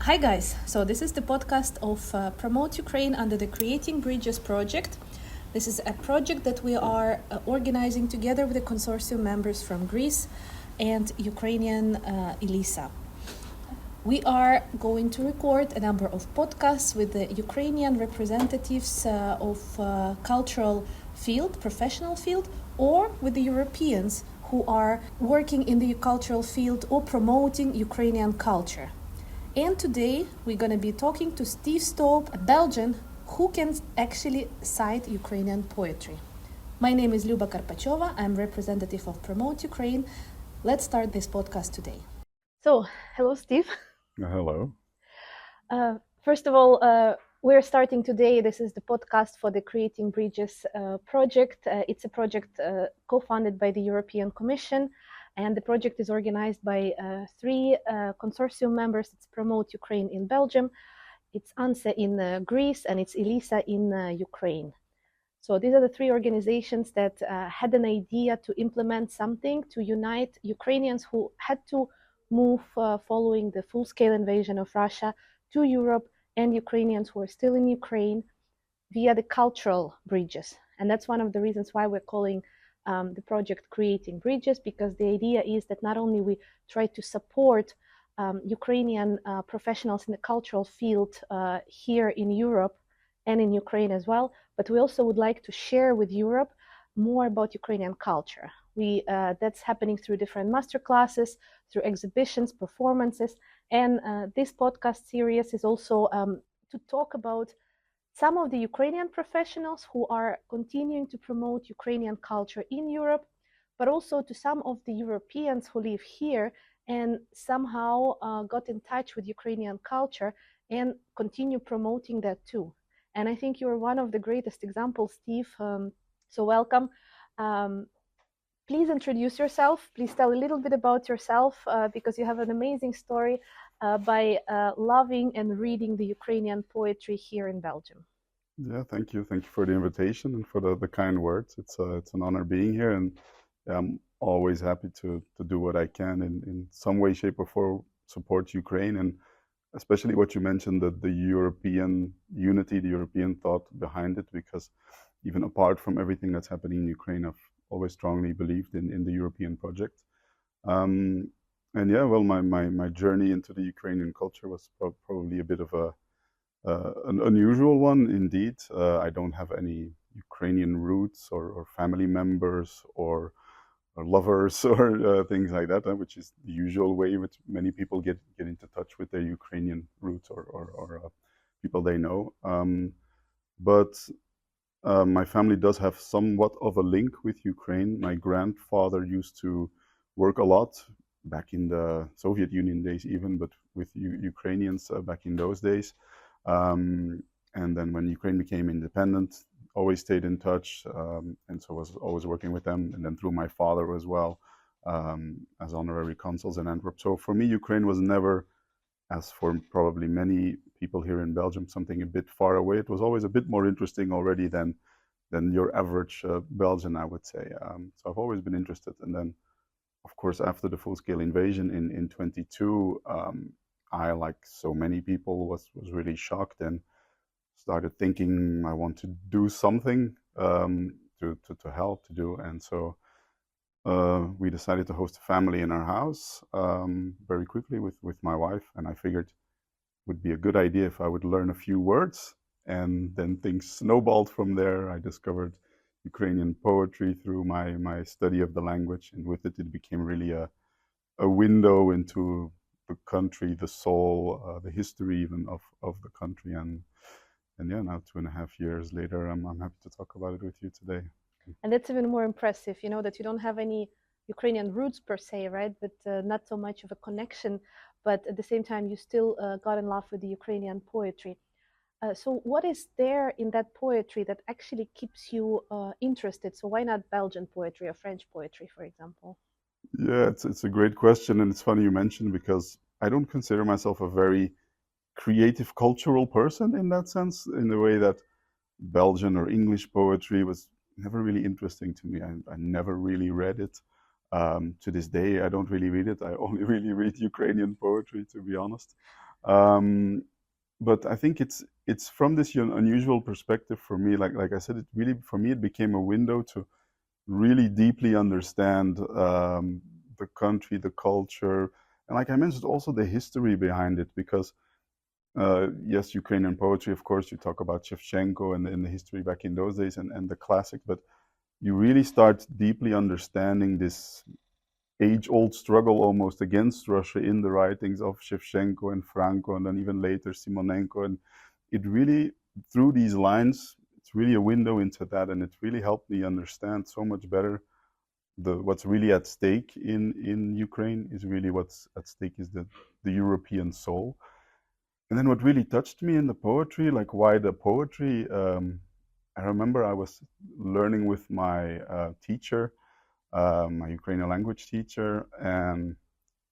Hi guys, so this is the podcast of Promote Ukraine under the Creating Bridges project. This is a project that we are organizing together with the consortium members from Greece and Ukrainian EACEA. We are going to record a number of podcasts with the Ukrainian representatives of cultural field, professional field, or with the Europeans who are working in the cultural field or promoting Ukrainian culture. And today we're going to be talking to Stiv Stope, a Belgian who can actually cite Ukrainian poetry. My name is Luba Karpachova. I'm representative of Promote Ukraine. Let's start this podcast today. So, hello, Steve. Hello. First of all, we're starting today. This is the podcast for the Creating Bridges project. It's a project co-funded by the European Commission, and the project is organized by three consortium members. It's Promote Ukraine in Belgium, it's EACEA in Greece, and it's EACEA in Ukraine. So these are the three organizations that had an idea to implement something to unite Ukrainians who had to move following the full-scale invasion of Russia to Europe, and Ukrainians who are still in Ukraine via the cultural bridges. And that's one of the reasons why we're calling the project Creating Bridges, because the idea is that not only we try to support Ukrainian professionals in the cultural field here in Europe and in Ukraine as well, but we also would like to share with Europe more about Ukrainian culture. That's happening through different master classes, through exhibitions, performances, and this podcast series is also to talk about some of the Ukrainian professionals who are continuing to promote Ukrainian culture in Europe, but also to some of the Europeans who live here and somehow got in touch with Ukrainian culture and continue promoting that too. And I think you're one of the greatest examples, Steve. So welcome. Please introduce yourself. Please tell a little bit about yourself because you have an amazing story by loving and reading the Ukrainian poetry here in Belgium. Yeah, thank you. Thank you for the invitation and for the kind words. It's an honor being here, and I'm always happy to do what I can in some way, shape, or form support Ukraine, and especially what you mentioned, that the European unity, the European thought behind it, because even apart from everything that's happening in Ukraine, I've always strongly believed in the European project. And yeah, well, my journey into the Ukrainian culture was probably a bit of an unusual one indeed. I don't have any Ukrainian roots or family members or lovers or things like that, which is the usual way which many people get into touch with their Ukrainian roots or people they know. But my family does have somewhat of a link with Ukraine. My grandfather used to work a lot back in the Soviet Union days even, but with Ukrainians back in those days. And then when Ukraine became independent, always stayed in touch, and so was always working with them. And then through my father as well, as honorary consuls in Antwerp. So for me, Ukraine was never, as for probably many people here in Belgium, something a bit far away. It was always a bit more interesting already than your average Belgian, I would say. So I've always been interested. And then, of course, after the full-scale invasion in 22, I, like so many people, was really shocked and started thinking I want to do something to help to do. And so we decided to host a family in our house very quickly with my wife. And I figured it would be a good idea if I would learn a few words. And then things snowballed from there. I discovered Ukrainian poetry through my study of the language. And with it, it became really a window into the country, the soul, the history even of the country. And yeah, now 2.5 years later, I'm happy to talk about it with you today. And that's even more impressive, that you don't have any Ukrainian roots per se, right? But not so much of a connection. But at the same time, you still got in love with the Ukrainian poetry. So what is there in that poetry that actually keeps you interested? So why not Belgian poetry or French poetry, for example? Yeah, it's a great question, and it's funny you mentioned, because I don't consider myself a very creative cultural person in that sense, in the way that Belgian or English poetry was never really interesting to me. I never really read it. To this day, I don't really read it. I only really read Ukrainian poetry, to be honest. Um, but I think it's from this unusual perspective for me. Like I said, it really for me it became a window to really deeply understand the country, the culture, and like I mentioned, also the history behind it. Because yes, Ukrainian poetry, of course, you talk about Shevchenko and the history back in those days and the classics, but you really start deeply understanding this age-old struggle almost against Russia in the writings of Shevchenko and Franco, and then even later Simonenko. And it really, through these lines, it's really a window into that, and it really helped me understand so much better what's really at stake in Ukraine is really what's at stake is the European soul. And then what really touched me in the poetry, like why the poetry, I remember I was learning with my teacher, my Ukrainian language teacher, and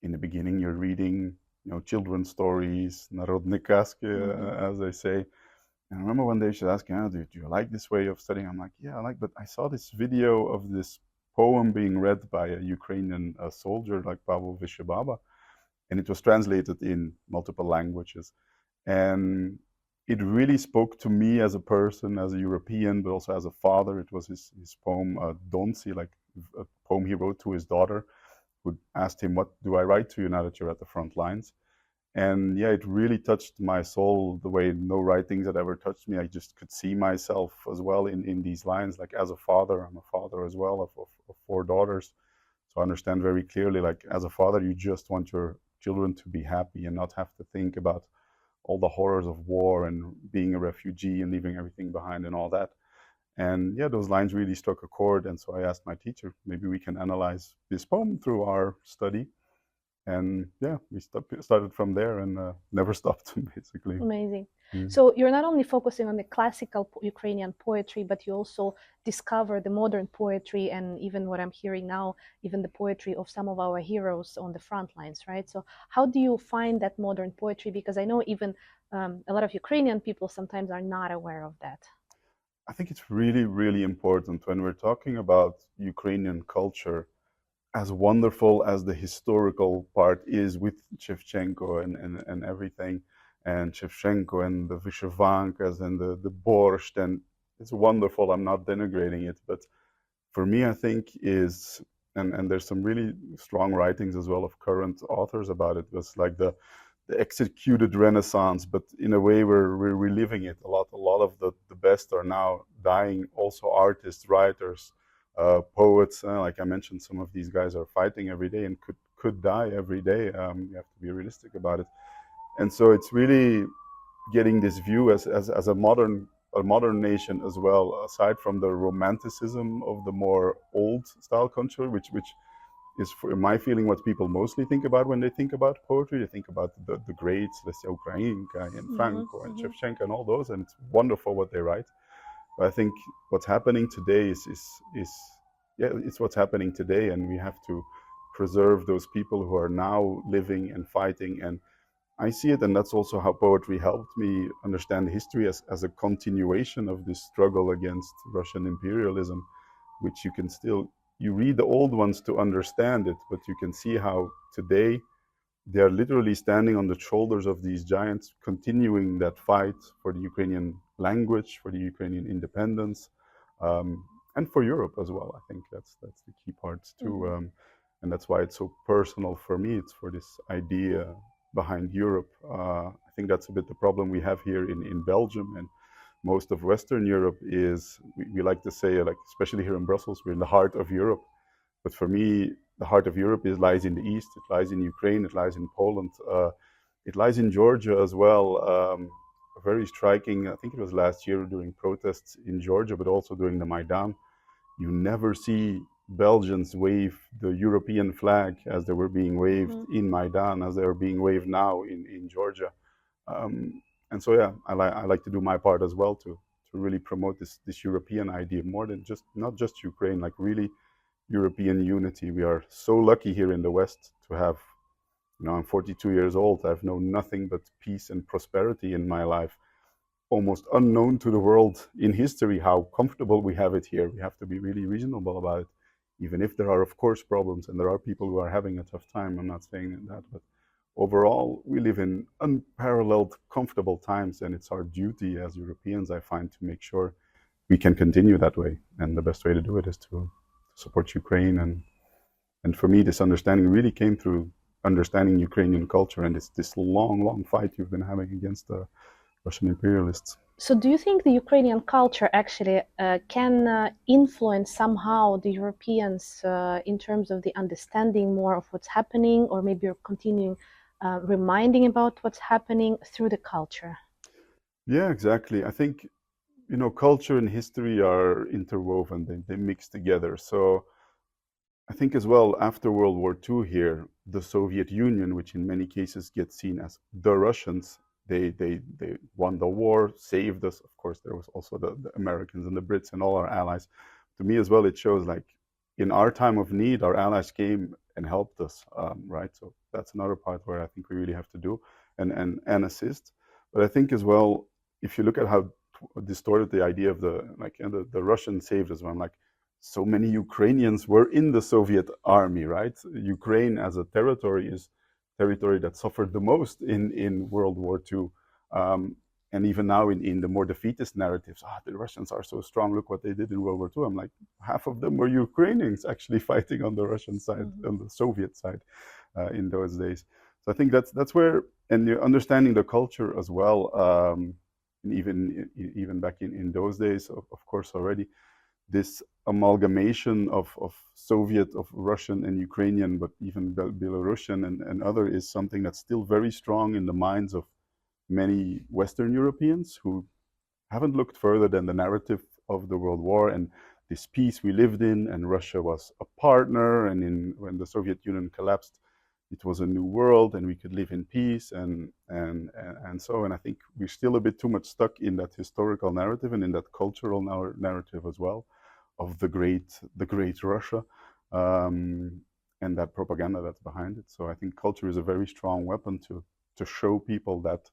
in the beginning you're reading, children's stories, народные сказки, Mm-hmm. as they say. And I remember one day she asked, do you like this way of studying? I'm like, yeah, I like, but I saw this video of this poem being read by a Ukrainian soldier like Pavel Vyshababa, and it was translated in multiple languages. And it really spoke to me as a person, as a European, but also as a father. It was his poem, Donsi, like a poem he wrote to his daughter, who asked him, what do I write to you now that you're at the front lines? And yeah, it really touched my soul the way no writings had ever touched me. I just could see myself as well in these lines. Like as a father, I'm a father as well of four daughters. So I understand very clearly, like as a father, you just want your children to be happy and not have to think about all the horrors of war and being a refugee and leaving everything behind and all that. And yeah, those lines really struck a chord. And so I asked my teacher, maybe we can analyze this poem through our study. And yeah, we started from there and never stopped, basically. Amazing. Mm. So you're not only focusing on the classical Ukrainian poetry, but you also discover the modern poetry and even what I'm hearing now, even the poetry of some of our heroes on the front lines, right? So how do you find that modern poetry? Because I know even a lot of Ukrainian people sometimes are not aware of that. I think it's really, really important when we're talking about Ukrainian culture, as wonderful as the historical part is with Shevchenko and everything, and Shevchenko and the Vyshyvankas and the borscht, and it's wonderful. I'm not denigrating it, but for me, I think is, and there's some really strong writings as well of current authors about it, was like the executed Renaissance, but in a way we're reliving it a lot. A lot of the best are now dying. Also, artists, writers, poets. Like I mentioned, some of these guys are fighting every day and could die every day. You have to be realistic about it. And so it's really getting this view as a modern nation as well. Aside from the romanticism of the more old style culture, which is, for in my feeling, what people mostly think about when they think about poetry. They think about the greats, let's say Ukrainka and Mm-hmm, Franco and mm-hmm, Shevchenko and all those, and it's wonderful what they write. But I think what's happening today is yeah, it's what's happening today, and we have to preserve those people who are now living and fighting. And I see it, and that's also how poetry helped me understand history as a continuation of this struggle against Russian imperialism, which you can still, you read the old ones to understand it, but you can see how today they are literally standing on the shoulders of these giants, continuing that fight for the Ukrainian language, for the Ukrainian independence, and for Europe as well. I think that's the key parts too, mm-hmm. and that's why it's so personal for me. It's for this idea behind Europe. I think that's a bit the problem we have here in Belgium and most of Western Europe is we like to say, like especially here in Brussels, we're in the heart of Europe. But for me, the heart of Europe lies in the east. It lies in Ukraine. It lies in Poland. It lies in Georgia as well. Very striking. I think it was last year during protests in Georgia, but also during the Maidan. You never see Belgians wave the European flag as they were being waved Mm-hmm. in Maidan, as they are being waved now in Georgia. And so yeah, I like to do my part as well to really promote this European idea more than just not just Ukraine, like really European unity. We are so lucky here in the West to have, I'm 42 years old. I've known nothing but peace and prosperity in my life. Almost unknown to the world in history how comfortable we have it here. We have to be really reasonable about it, even if there are, of course, problems and there are people who are having a tough time. I'm not saying that, but overall, we live in unparalleled, comfortable times, and it's our duty as Europeans, I find, to make sure we can continue that way. And the best way to do it is to support Ukraine. And for me, this understanding really came through understanding Ukrainian culture, and it's this long, long fight you've been having against the Russian imperialists. So, do you think the Ukrainian culture actually can influence somehow the Europeans in terms of the understanding more of what's happening, or maybe you're continuing reminding about what's happening through the culture? Yeah, exactly. I think, culture and history are interwoven, they mix together. So I think as well, after World War II here, the Soviet Union, which in many cases gets seen as the Russians, they won the war, saved us. Of course, there was also the Americans and the Brits and all our allies. To me as well, it shows like in our time of need, our allies came and helped us, right? So that's another part where I think we really have to do and assist. But I think as well, if you look at how distorted the idea of the Russian saved us, I'm like, so many Ukrainians were in the Soviet army, right? Ukraine as a territory is territory that suffered the most in World War II. And even now in the more defeatist narratives, the Russians are so strong, look what they did in World War II. I'm like, half of them were Ukrainians actually fighting on the Russian side, on the Soviet side in those days. So I think that's where, and you're understanding the culture as well, and even back in those days, of course, already, this amalgamation of Soviet, of Russian and Ukrainian, but even Belarusian and other, is something that's still very strong in the minds of many Western Europeans who haven't looked further than the narrative of the World War and this peace we lived in, and Russia was a partner, and when the Soviet Union collapsed, it was a new world and we could live in peace and I think we're still a bit too much stuck in that historical narrative and in that cultural narrative as well of the great Russia, and that propaganda that's behind it. So I think culture is a very strong weapon to show people that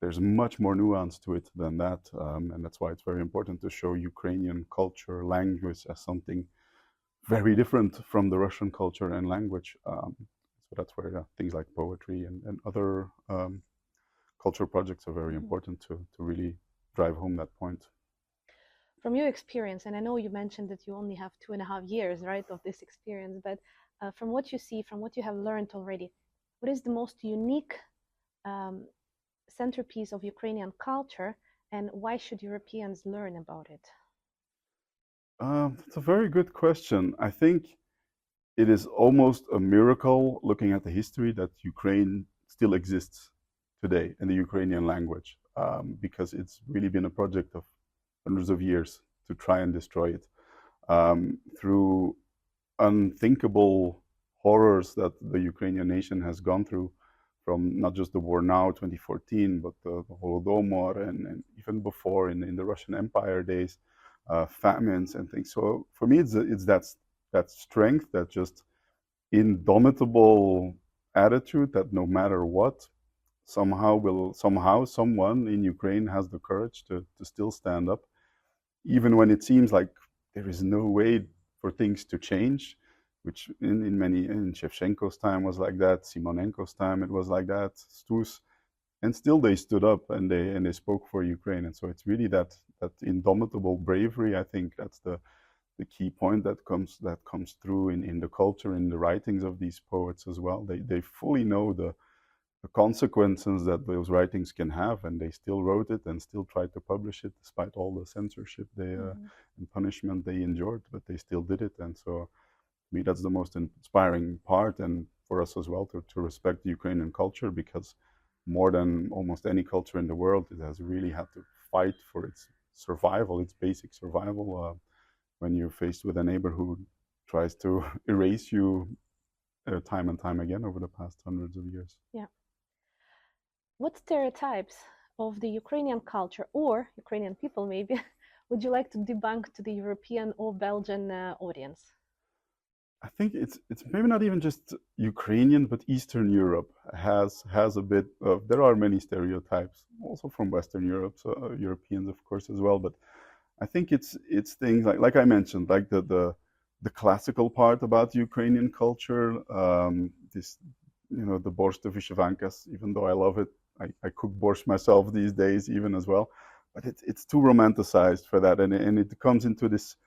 there's much more nuance to it than that, and that's why it's very important to show Ukrainian culture, language as something very different from the Russian culture and language. So that's where things like poetry and other cultural projects are very important to really drive home that point. From your experience, and I know you mentioned that you only have 2.5 years, right, of this experience, but from what you see, from what you have learned already, what is the most unique um, centerpiece of Ukrainian culture, and why should Europeans learn about it? It's a very good question. I think it is almost a miracle looking at the history that Ukraine still exists today in the Ukrainian language, because it's really been a project of hundreds of years to try and destroy it, through unthinkable horrors that the Ukrainian nation has gone through, from not just the war now, 2014, but the Holodomor, and even before in the Russian Empire days, famines and things. So for me, it's that strength, that just indomitable attitude that no matter what, somehow someone in Ukraine has the courage to still stand up, even when it seems like there is no way for things to change, which in Shevchenko's time was like that, Simonenko's time it was like that, Stus, and still they stood up and they spoke for Ukraine. And so it's really that indomitable bravery. I think that's the key point that comes through in the culture, in the writings of these poets as well. They fully know the consequences that those writings can have, and they still wrote it and still tried to publish it despite all the censorship and punishment they endured, but they still did it. And so, to me, that's the most inspiring part, and for us as well to respect the Ukrainian culture, because more than almost any culture in the world, it has really had to fight for its survival, its basic survival, when you're faced with a neighbor who tries to erase you time and time again over the past hundreds of years. Yeah. What stereotypes of the Ukrainian culture or Ukrainian people, maybe, would you like to debunk to the European or Belgian audience? I think it's maybe not even just Ukrainian, but Eastern Europe has a bit of. There are many stereotypes, also from Western Europe, so Europeans, of course, as well. But I think it's things like I mentioned, like the classical part about Ukrainian culture, this the borscht de Vyshevankas, even though I love it. I cook borscht myself these days, even as well. But it's too romanticized for that, and it comes into this,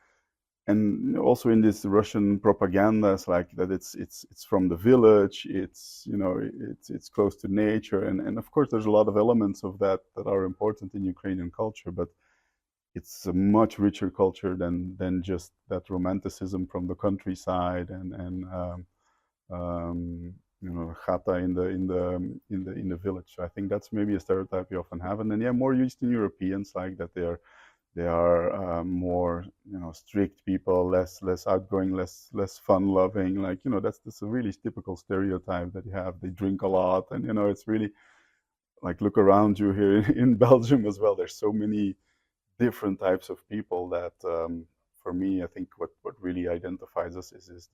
and also in this Russian propaganda, it's like that it's from the village, it's close to nature, and of course there's a lot of elements of that that are important in Ukrainian culture, but it's a much richer culture than just that romanticism from the countryside and chata in the village. So I think that's maybe a stereotype we often have, and then yeah, more Eastern Europeans like that they are more strict people, less outgoing, less fun loving. Like that's a really typical stereotype that you have. They drink a lot, and it's really like look around you here in Belgium as well. There's so many different types of people that for me, I think what really identifies us is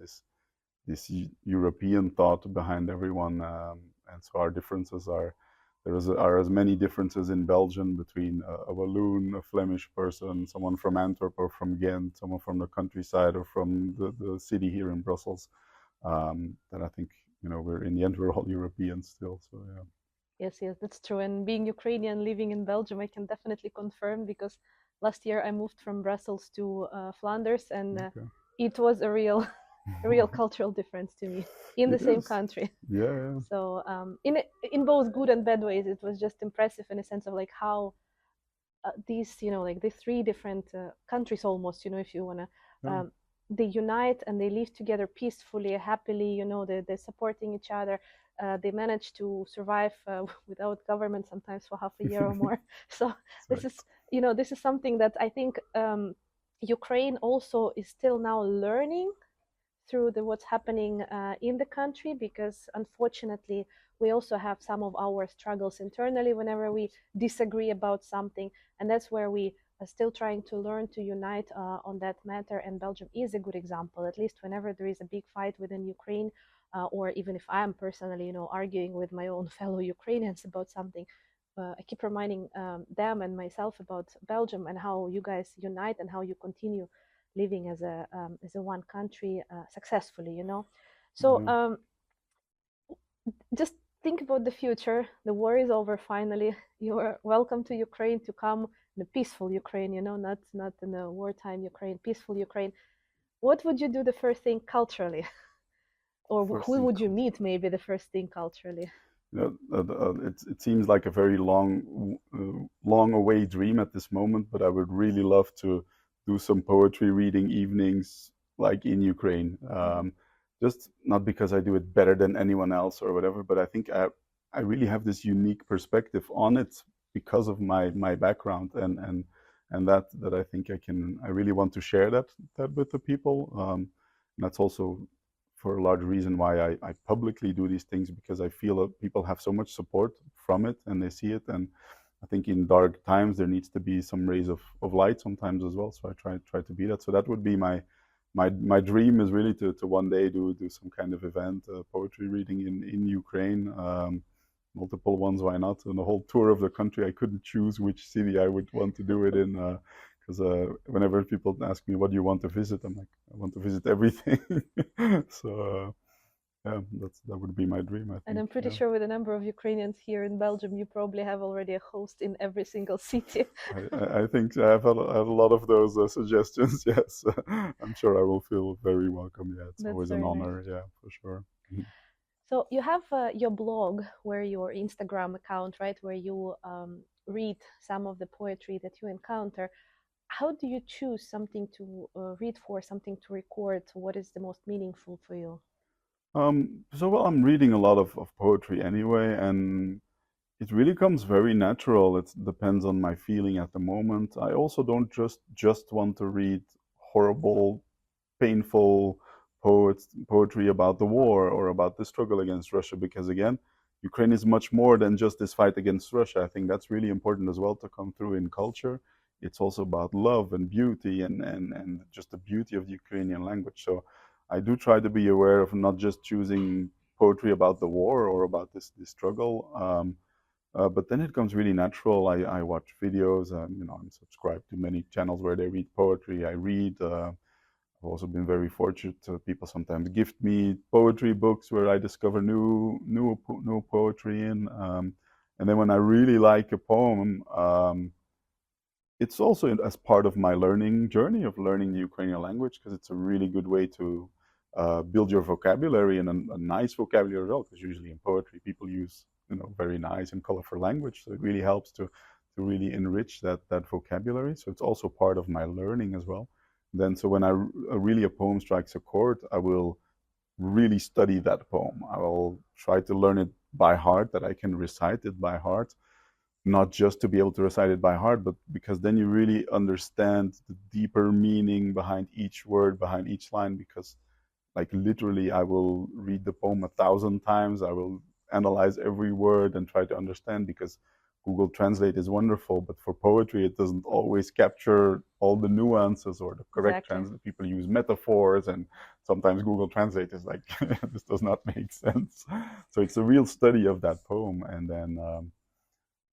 this European thought behind everyone, and so our differences are as many differences in Belgium between a Walloon, a Flemish person, someone from Antwerp or from Ghent, someone from the countryside or from the city here in Brussels. That I think we're in the end we're all Europeans still. So yeah. Yes, that's true. And being Ukrainian, living in Belgium, I can definitely confirm because last year I moved from Brussels to Flanders, and Okay. it was a real, a real cultural difference to me in the same Yes. country. Yeah. Yeah. So in both good and bad ways, it was just impressive in a sense of like how these like the three different countries almost if you want to Yeah. they unite and they live together peacefully, happily. They're supporting each other. They manage to survive without government sometimes for half a year or more. So That's this right. is this is something that I think Ukraine also is still now learning through what's happening in the country, because unfortunately we also have some of our struggles internally whenever we disagree about something, and that's where we are still trying to learn to unite on that matter. And Belgium is a good example. At least whenever there is a big fight within Ukraine, or even if I am personally arguing with my own fellow Ukrainians about something, I keep reminding them and myself about Belgium and how you guys unite and how you continue living as a one country successfully. So Yeah. just think about the future. The war is over finally. You are welcome to Ukraine, to come in a peaceful Ukraine. Not in a wartime Ukraine, peaceful Ukraine. What would you do the first thing culturally, or First who thing would you culture. meet maybe the first thing culturally? It seems like a very long away dream at this moment, but I would really love to do some poetry reading evenings like in Ukraine. Mm-hmm. Just not because I do it better than anyone else or whatever, but I think I really have this unique perspective on it because of my background, and that I think I really want to share that with the people. And that's also for a large reason why I publicly do these things, because I feel that people have so much support from it and they see it. And I think in dark times there needs to be some rays of light sometimes as well. So I try to be that. So that would be my dream, is really to one day do some kind of event, poetry reading in Ukraine. Multiple ones, why not? And the whole tour of the country. I couldn't choose which city I would want to do it in. Because whenever people ask me what do you want to visit, I'm like, I want to visit everything. So yeah, that would be my dream, I And think. I'm pretty Yeah, sure with the number of Ukrainians here in Belgium, you probably have already a host in every single city. I think I have a lot of those suggestions. Yes, I'm sure I will feel very welcome. Yeah, it's That's always an very nice. honor. Yeah, for sure. Mhm. So you have your blog, where your Instagram account, right, where you read some of the poetry that you encounter. How do you choose something to read for, something to record? What is the most meaningful for you? So well, I'm reading a lot of poetry anyway, and it really comes very natural. It depends on my feeling at the moment. I also don't just want to read horrible, painful poetry about the war or about the struggle against Russia, because again, Ukraine is much more than just this fight against Russia. I think that's really important as well to come through in culture. It's also about love and beauty and just the beauty of the Ukrainian language. So I do try to be aware of not just choosing poetry about the war or about this struggle. But then it comes really natural. I watch videos. I'm subscribed to many channels where they read poetry. I read. I've also been very fortunate. People sometimes gift me poetry books where I discover new poetry in. And then when I really like a poem, it's also as part of my learning journey of learning the Ukrainian language, because it's a really good way to build your vocabulary, and a nice vocabulary as well. Because usually in poetry, people use very nice and colorful language, so it really helps to really enrich that vocabulary. So it's also part of my learning as well. Then, so when really a poem strikes a chord, I will really study that poem. I will try to learn it by heart, that I can recite it by heart, not just to be able to recite it by heart, but because then you really understand the deeper meaning behind each word, behind each line. Because, like, literally, I will read the poem 1,000 times. I will analyze every word and try to understand, because Google Translate is wonderful, but for poetry, it doesn't always capture all the nuances or the correct Exactly. translate. People use metaphors, and sometimes Google Translate is like, this does not make sense. So it's a real study of that poem, and then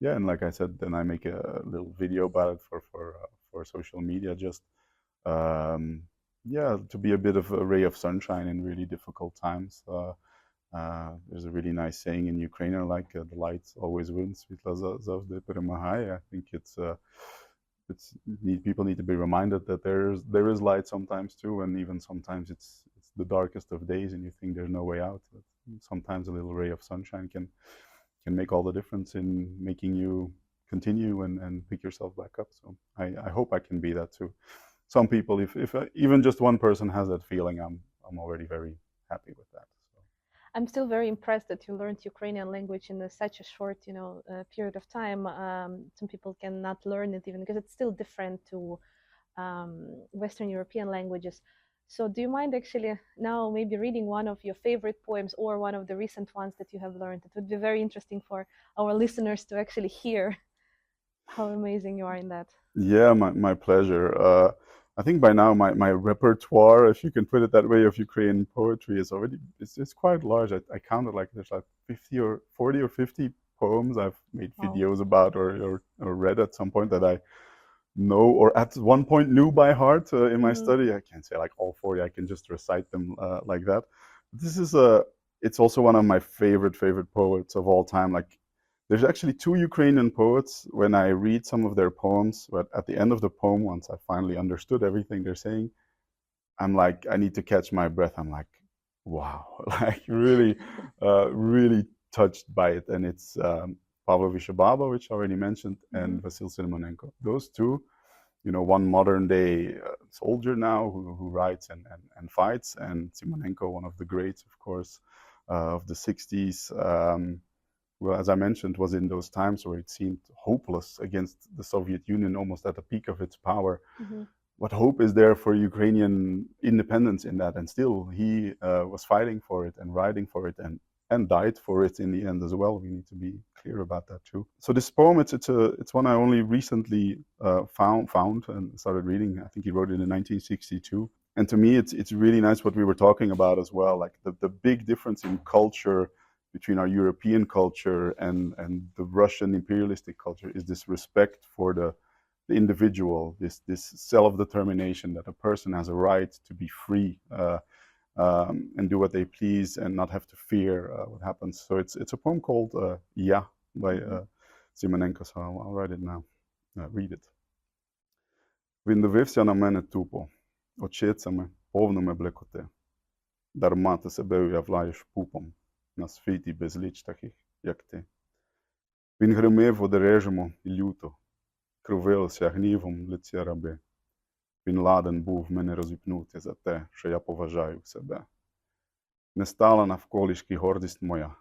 yeah, and like I said, then I make a little video about it for social media, just um, yeah, to be a bit of a ray of sunshine in really difficult times. There's a really nice saying in Ukrainian, like the light always wins. I think it's people need to be reminded that there is light sometimes too, and even sometimes it's the darkest of days, and you think there's no way out. But sometimes a little ray of sunshine can make all the difference in making you continue and pick yourself back up. So I hope I can be that too. Some people, if even just one person has that feeling, I'm already very happy with that. So. I'm still very impressed that you learned Ukrainian language in such a short, period of time. Some people cannot learn it even because it's still different to Western European languages. So, do you mind actually now maybe reading one of your favorite poems or one of the recent ones that you have learned? It would be very interesting for our listeners to actually hear how amazing you are in that. Yeah, my pleasure. I think by now my repertoire, if you can put it that way, of Ukrainian poetry is already it's quite large. I counted, like, there's like 50 or 40 or 50 poems I've made Wow. videos about, or read at some point, that I know, or at one point knew by heart in my study. I can't say like all 40. I can just recite them like that. This is it's also one of my favorite poets of all time. Like, there's actually two Ukrainian poets. When I read some of their poems, but at the end of the poem, once I finally understood everything they're saying, I'm like, I need to catch my breath. I'm like, wow, like really, really touched by it. And it's Pavlo Vishababa, which I already mentioned, and Vasil Simonenko. Those two, one modern day soldier now who writes and fights, and Simonenko, one of the greats, of course, of the 60s. Well, as I mentioned, was in those times where it seemed hopeless against the Soviet Union, almost at the peak of its power. What hope is there for Ukrainian independence in that? And still, he was fighting for it and writing for it, and died for it in the end as well. We need to be clear about that too. So this poem, it's one I only recently found and started reading. I think he wrote it in 1962. And to me, it's really nice what we were talking about as well, like the big difference in culture between our European culture and the Russian imperialistic culture is this respect for the individual, this self-determination, that a person has a right to be free and do what they please and not have to fear what happens. So it's a poem called "Yeah" by Simonenko. So I'll write it now. Read it. Він дивився на мене тупо, очицями, повними блекоти. Дарма ти себе уявляєш пупом на світі безліч таких, як ти. Він гримив одережимо і люто, кривилися гнівом в лиці раби. Він ладен був мене розіпнути за те, що я поважаю себе. Не стала навколішки гордість моя,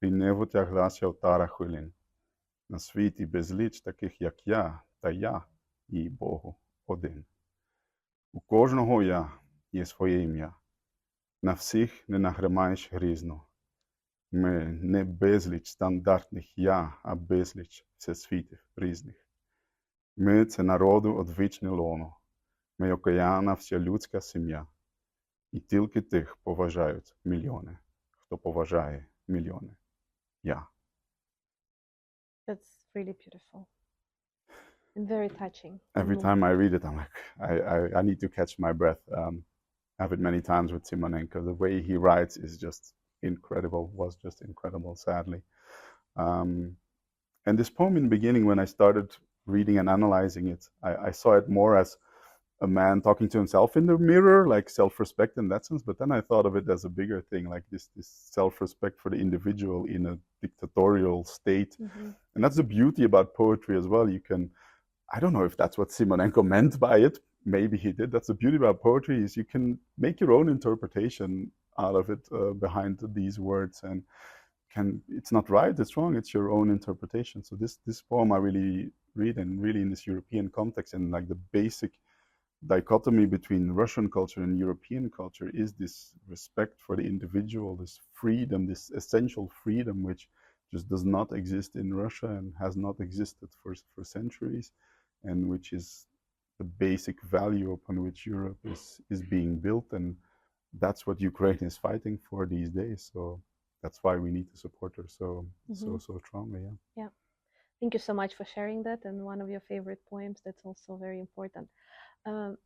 і не витяглася отара хвилин. На світі безліч таких, як я, та я, їй Богу, один. У кожного я є своє ім'я, на всіх не нагримаєш грізно. Ми не безліч стандартних я, а безліч всесвітів різних. Ми – це народу одвічне лоно, ми океана вся людська сім'я. І тільки тих поважають мільйони, хто поважає мільйони. Я. That's really beautiful and very touching. Every time I read it, I'm like, I need to catch my breath. have it many times with Simonenko. The way he writes is just incredible, was just incredible, sadly. Um, and this poem in the beginning, when I started reading and analyzing it, I saw it more as a man talking to himself in the mirror, like self-respect in that sense. But then I thought of it as a bigger thing, like this self-respect for the individual in a dictatorial state. Mm-hmm. And that's the beauty about poetry as well. You can, I don't know if that's what Simonenko meant by it. Maybe he did. That's the beauty about poetry, is you can make your own interpretation out of it behind these words, and it's not right, it's wrong, it's your own interpretation. So this poem I really read, and really in this European context, and like the basic dichotomy between Russian culture and European culture is this respect for the individual, this freedom, this essential freedom, which just does not exist in Russia and has not existed for centuries, and which is the basic value upon which Europe is being built. And that's what Ukraine is fighting for these days. So that's why we need to support her so strongly. Yeah. Yeah. Thank you so much for sharing that. And one of your favorite poems, that's also very important. Um,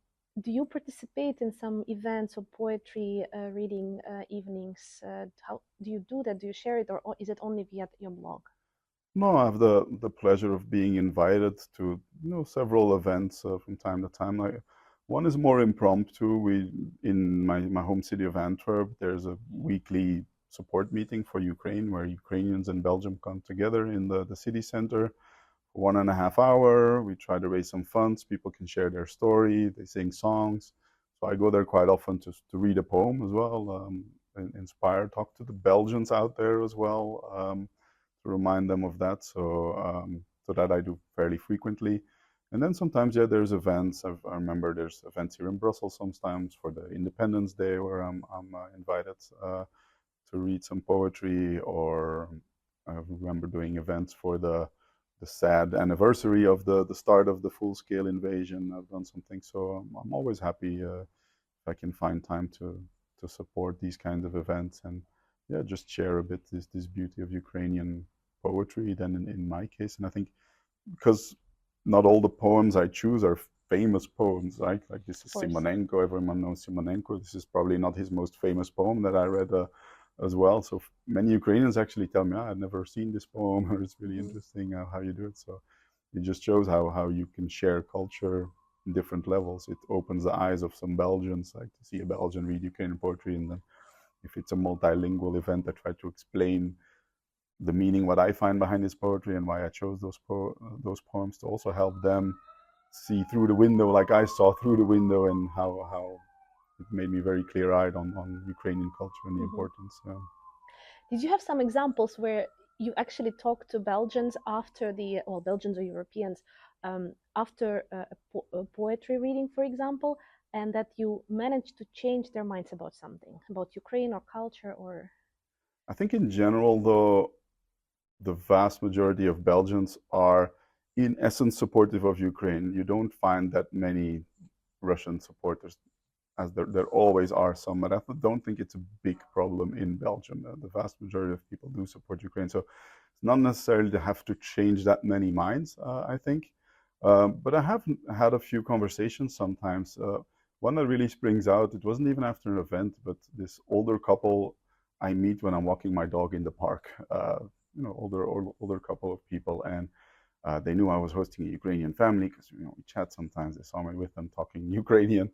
do you participate in some events or poetry reading evenings? How do you do that? Do you share it, or is it only via your blog? No, I have the pleasure of being invited to several events from time to time. One is more impromptu. We in my home city of Antwerp, there's a weekly support meeting for Ukraine where Ukrainians and Belgium come together in the city center for 1.5 hours. We try to raise some funds. People can share their story. They sing songs. So I go there quite often to read a poem as well, and inspire, talk to the Belgians out there as well. To remind them of that. So that I do fairly frequently. And then sometimes, yeah, there's events. I remember there's events here in Brussels sometimes for the Independence Day where I'm invited to read some poetry. Or I remember doing events for the sad anniversary of the start of the full-scale invasion. I've done something. So I'm always happy if I can find time to support these kinds of events, and yeah, just share a bit this beauty of Ukrainian poetry. Then in my case, and I think because not all the poems I choose are famous poems, right? Like this Of is course. Simonenko. Everyone knows Simonenko. This is probably not his most famous poem that I read as well. So many Ukrainians actually tell me, I've never seen this poem, or it's really Mm-hmm. interesting how you do it. So it just shows how you can share culture in different levels. It opens the eyes of some Belgians, like to see a Belgian read Ukrainian poetry, and then if it's a multilingual event, I try to explain the meaning, what I find behind his poetry, and why I chose those poems to also help them see through the window, like I saw through the window, and how it made me very clear-eyed on Ukrainian culture and the Mm-hmm. importance. Did you have some examples where you actually talked to Belgians after Belgians or Europeans, after a poetry reading, for example, and that you managed to change their minds about something, about Ukraine or culture or? I think in general, though, the vast majority of Belgians are, in essence, supportive of Ukraine. You don't find that many Russian supporters, as there always are some, but I don't think it's a big problem in Belgium. The vast majority of people do support Ukraine, so it's not necessarily to have to change that many minds, I think. But I have had a few conversations sometimes. One that really springs out, it wasn't even after an event, but this older couple I meet when I'm walking my dog in the park. Older couple of people, and they knew I was hosting a Ukrainian family because we chat sometimes. They saw me with them talking Ukrainian,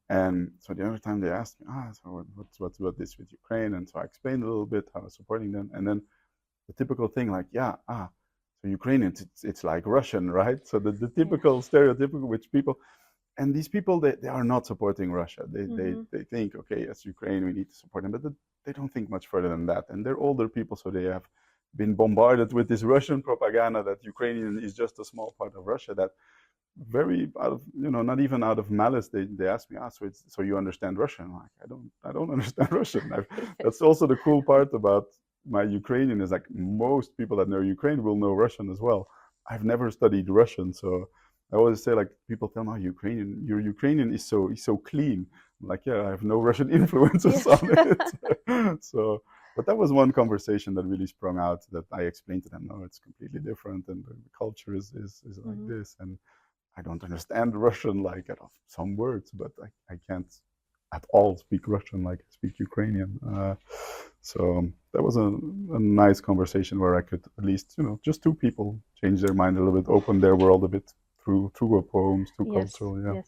and so the other time they asked me, so what's about this with Ukraine? And so I explained a little bit how I was supporting them, and then the typical thing like, so Ukrainians, it's like Russian, right? So the Yeah. typical stereotypical which people, and these people, they are not supporting Russia. Mm-hmm. They think, okay, as Ukraine, we need to support them, but they don't think much further than that. And they're older people, so they have been bombarded with this Russian propaganda that Ukrainian is just a small part of Russia. That very out of not even out of malice, they ask me, so you understand Russian? I'm like, I don't understand Russian. Yes. That's also the cool part about my Ukrainian, is like most people that know Ukraine will know Russian as well. I've never studied Russian, so I always say, like, people tell me, your Ukrainian is so clean. I'm like, yeah, I have no Russian influences Yes. on it. So, but that was one conversation that really sprung out, that I explained to them, no, it's completely different, and the culture is like Mm-hmm. this, and I don't understand Russian, like, some words, but I can't at all speak Russian like I speak Ukrainian. So that was a nice conversation where I could at least, just two people change their mind a little bit, open their world a bit through a poems, through Yes, cultural, yeah. yes.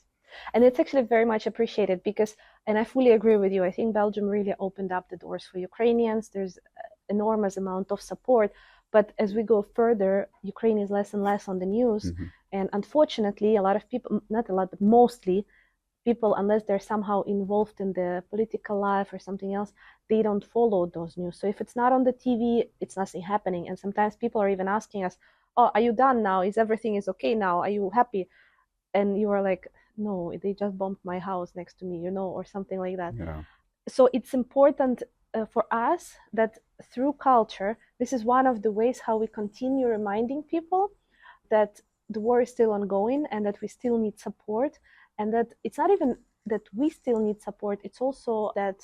And it's actually very much appreciated because, and I fully agree with you, I think Belgium really opened up the doors for Ukrainians. There's enormous amount of support. But as we go further, Ukraine is less and less on the news. Hmm. And unfortunately, a lot of people, not a lot, but mostly people, unless they're somehow involved in the political life or something else, they don't follow those news. So if it's not on the TV, it's nothing happening. And sometimes people are even asking us, "Oh, are you done now? Is everything is okay now? Are you happy?" And you are like, "No, they just bombed my house next to me, or something like that." Yeah. So it's important for us that through culture, this is one of the ways how we continue reminding people that the war is still ongoing and that we still need support, and that it's not even that we still need support, it's also that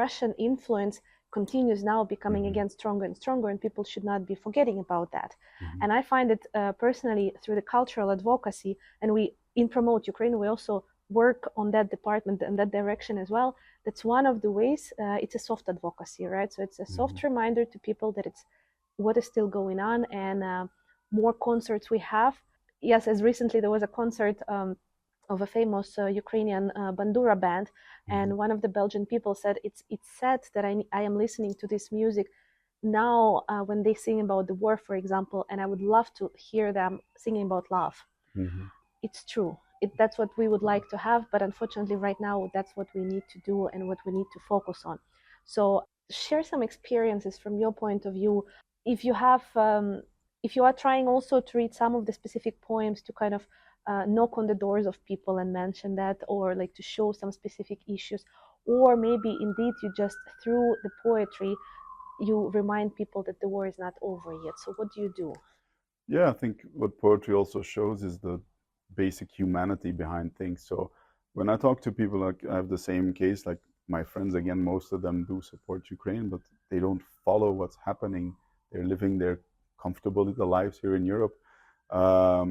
Russian influence continues now becoming Hmm. again stronger and stronger, and people should not be forgetting about that. Hmm. And I find it personally through the cultural advocacy, and we in Promote Ukraine, we also work on that department and that direction as well. That's one of the ways. It's a soft advocacy, right? So it's a Hmm. soft reminder to people that it's what is still going on, and more concerts we have. Yes, as recently there was a concert of a famous Ukrainian bandura band, Hmm. and one of the Belgian people said it's sad that I am listening to this music now when they sing about the war, for example, and I would love to hear them singing about love. Hmm. It's true. That's what we would like to have, but unfortunately, right now, that's what we need to do and what we need to focus on. So, share some experiences from your point of view. If you have, if you are trying also to read some of the specific poems to kind of knock on the doors of people and mention that, or like to show some specific issues, or maybe indeed you just through the poetry you remind people that the war is not over yet. So, what do you do? Yeah, I think what poetry also shows is the basic humanity behind things. So when I talk to people, like I have the same case, like my friends, again, most of them do support Ukraine, but they don't follow what's happening. They're living their comfortable little lives here in Europe. Um,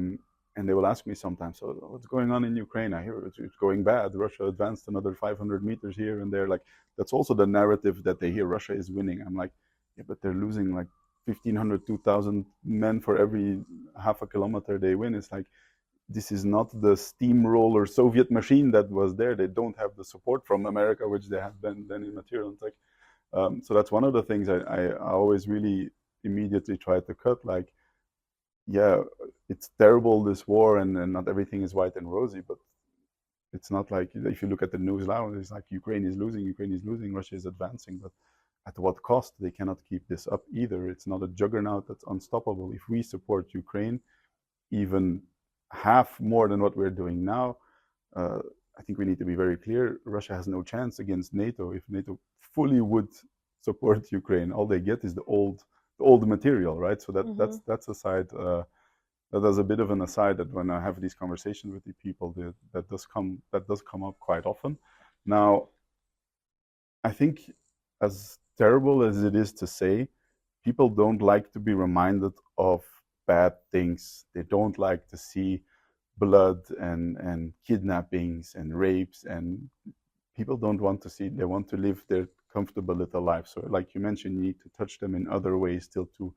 and they will ask me sometimes, so what's going on in Ukraine? I hear it's going bad. Russia advanced another 500 meters here and there. Like, that's also the narrative that they hear. Russia is winning. I'm like, yeah, but they're losing like 1,500, 2,000 men for every half a kilometer they win. It's like, this is not the steamroller Soviet machine that was there. They don't have the support from America, which they have been then in material. It's like, so that's one of the things I always really immediately try to cut. Like, yeah, it's terrible, this war, and not everything is white and rosy, but it's not like, if you look at the news now, it's like Ukraine is losing, Russia is advancing, but at what cost? They cannot keep this up either. It's not a juggernaut that's unstoppable. If we support Ukraine even half more than what we're doing now, uh, I think we need to be very clear. Russia has no chance against NATO. If NATO fully would support Ukraine, all they get is the old material, right? So Mm-hmm. that's a side. That is a bit of an aside, that when I have these conversations with the people, that does come up quite often. Now, I think, as terrible as it is to say, people don't like to be reminded of bad things. They don't like to see blood and kidnappings and rapes, and people don't want to see. They want to live their comfortable little life. So, like you mentioned, you need to touch them in other ways still too.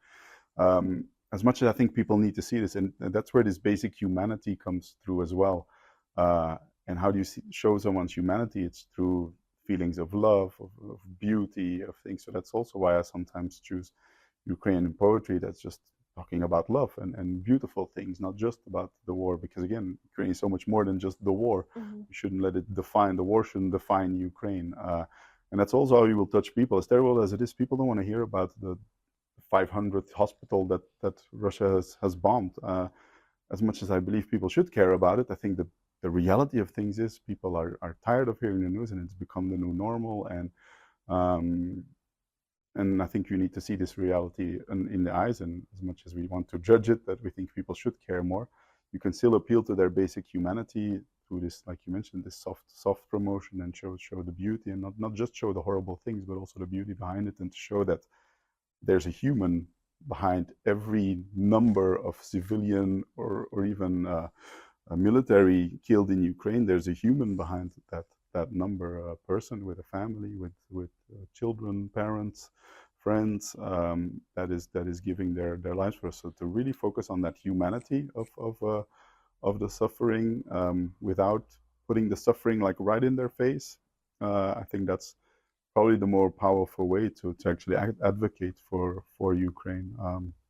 As much as I think people need to see this, and that's where this basic humanity comes through as well. Uh, and how do you show someone's humanity? It's through feelings of love, of beauty, of things. So that's also why I sometimes choose Ukrainian poetry that's just talking about love and beautiful things, not just about the war. Because again, Ukraine is so much more than just the war. Mm-hmm. We shouldn't let it define the war. Shouldn't define Ukraine. And that's also how you will touch people. As terrible as it is, people don't want to hear about the 500th hospital that Russia has bombed. As much as I believe people should care about it, I think the reality of things is people are tired of hearing the news, and it's become the new normal. Um, and I think you need to see this reality in the eyes. And as much as we want to judge it, that we think people should care more, you can still appeal to their basic humanity through this, like you mentioned, this soft promotion, and show the beauty, and not just show the horrible things, but also the beauty behind it, and to show that there's a human behind every number of civilian or even military killed in Ukraine. There's a human behind that number, a person with a family, with children, parents, friends, that is giving their lives for us. So to really focus on that humanity of the suffering, without putting the suffering like right in their face, I think that's probably the more powerful way to actually advocate for Ukraine,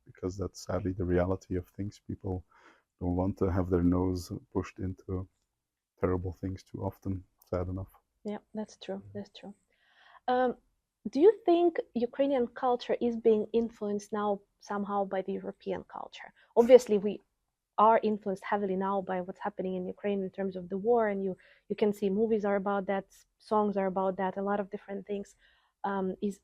because that's sadly the reality of things. People don't want to have their nose pushed into terrible things too often. Sad enough. Yeah, that's true. That's true. Um, do you think Ukrainian culture is being influenced now somehow by the European culture? Obviously, we are influenced heavily now by what's happening in Ukraine in terms of the war, and you can see movies are about that, songs are about that, a lot of different things is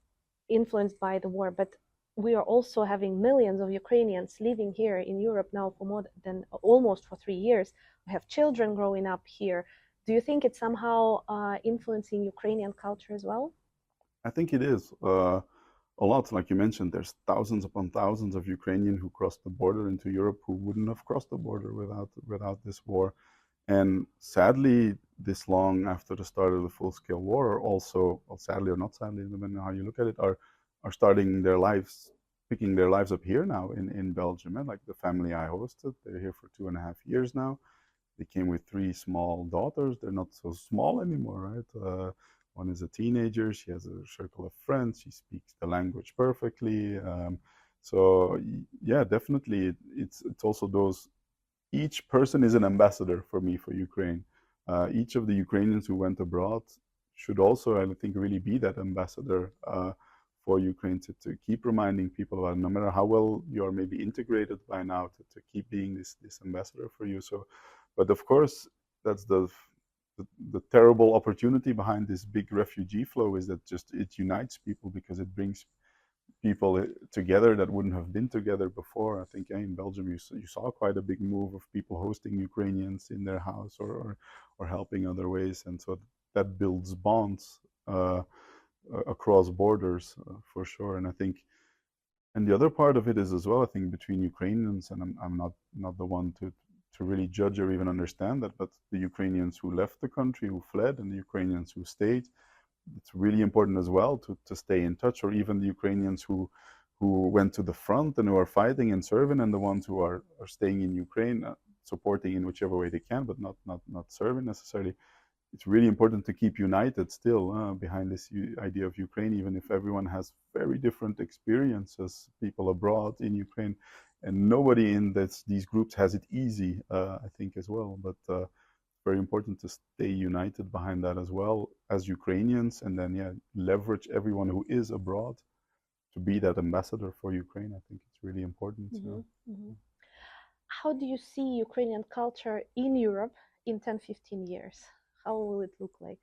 influenced by the war. But we are also having millions of Ukrainians living here in Europe now for more than almost for 3 years. We have children growing up here. Do you think it's somehow influencing Ukrainian culture as well? I think it is a lot. Like you mentioned, there's thousands upon thousands of Ukrainians who crossed the border into Europe who wouldn't have crossed the border without this war. And sadly, this long after the start of the full-scale war, are also, well, sadly or not sadly, depending on how you look at it, are starting their lives, picking their lives up here now in Belgium. And like the family I hosted, they're here for 2.5 years now. They came with three small daughters. They're not so small anymore, right? One is a teenager. She has a circle of friends. She speaks the language perfectly. So yeah, definitely, it's also those. Each person is an ambassador for me for Ukraine. Each of the Ukrainians who went abroad should also, I think, really be that ambassador for Ukraine to keep reminding people about it, no matter how well you're maybe integrated by now, to keep being this ambassador for you. So, but of course, that's the terrible opportunity behind this big refugee flow, is that just it unites people because it brings people together that wouldn't have been together before. I think in Belgium you saw quite a big move of people hosting Ukrainians in their house, or helping other ways, and so that builds bonds across borders, for sure. And I think, and the other part of it is as well, I think, between Ukrainians, and I'm not the one to really judge or even understand that, but the Ukrainians who left the country, who fled, and the Ukrainians who stayed, it's really important as well to stay in touch. Or even the Ukrainians who went to the front and who are fighting and serving, and the ones who are staying in Ukraine, supporting in whichever way they can, but not serving necessarily. It's really important to keep united still behind this idea of Ukraine, even if everyone has very different experiences, people abroad in Ukraine, and nobody in these groups has it easy, I think, as well. But very important to stay united behind that as well as Ukrainians, and then leverage everyone who is abroad to be that ambassador for Ukraine. I think it's really important. Mm-hmm. Mm-hmm. How do you see Ukrainian culture in Europe in 10, 15 years? How will it look like?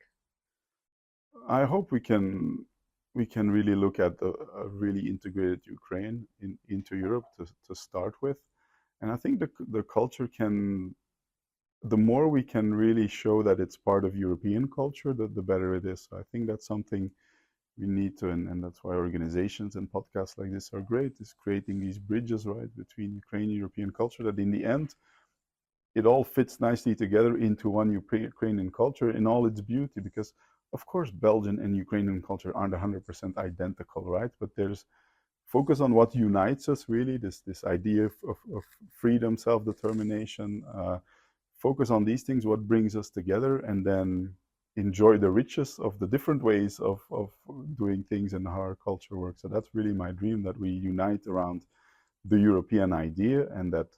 I hope we can really look at a really integrated Ukraine into Europe to start with, and I think the culture can. The more we can really show that it's part of European culture, the better it is. So I think that's something we need to, and that's why organizations and podcasts like this are great, is creating these bridges, right, between Ukraine and European culture, that in the end, it all fits nicely together into one Ukrainian culture in all its beauty. Because, of course, Belgian and Ukrainian culture aren't 100% identical, right? But there's focus on what unites us, really, this idea of freedom, self-determination, focus on these things, what brings us together, and then enjoy the riches of the different ways of doing things and how our culture works. So that's really my dream, that we unite around the European idea, and that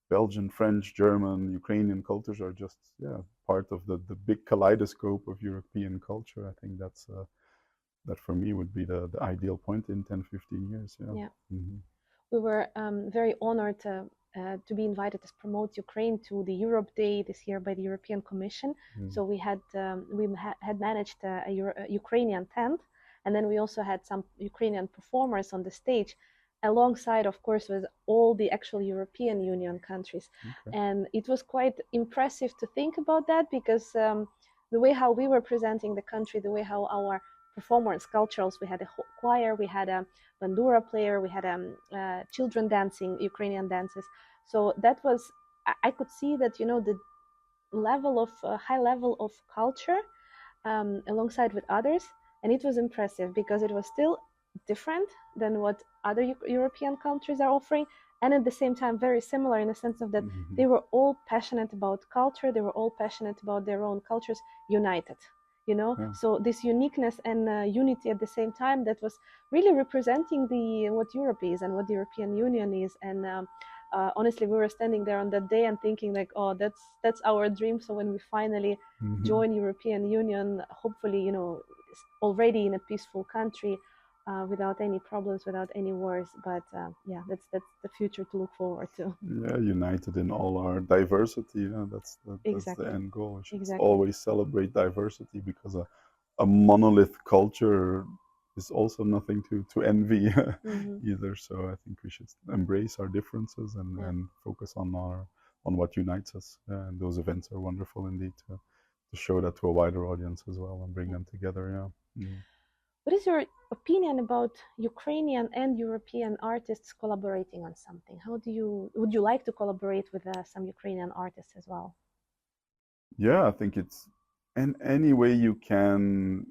Belgian, French, German, Ukrainian cultures are just part of the big kaleidoscope of European culture. I think that for me would be the ideal point in 10, 15 years. Yeah. Mm-hmm. We were very honored to be invited to promote Ukraine to the Europe Day this year by the European Commission. Mm. So we had managed a Ukrainian tent, and then we also had some Ukrainian performers on the stage, alongside, of course, with all the actual European Union countries. Okay. And it was quite impressive to think about that, because the way how we were presenting the country, the way how our performance culturals, we had a choir, we had a bandura player, we had children dancing Ukrainian dances. So that was, I could see that, the level of high level of culture alongside with others, and it was impressive because it was still different than what other European countries are offering, and at the same time very similar in the sense of that Hmm. they were all passionate about culture, they were all passionate about their own cultures, united. Yeah. So this uniqueness and unity at the same time, that was really representing the what Europe is and what the European Union is. And honestly, we were standing there on that day and thinking like, oh, that's our dream. So when we finally Hmm. join European Union, hopefully, already in a peaceful country, without any problems, without any wars. But yeah, that's the future to look forward to. Yeah, united in all our diversity. Yeah, that's the Exactly, end goal. We should exactly. always celebrate diversity because a monolith culture is also nothing to envy Hmm. either. So I think we should embrace our differences Yeah. and focus on what unites us. Yeah, and those events are wonderful indeed to show that to a wider audience as well and bring Yeah. them together. Yeah. Mm. What is your opinion about Ukrainian and European artists collaborating on something? How would you like to collaborate with some Ukrainian artists as well? Yeah, I think it's and any way you can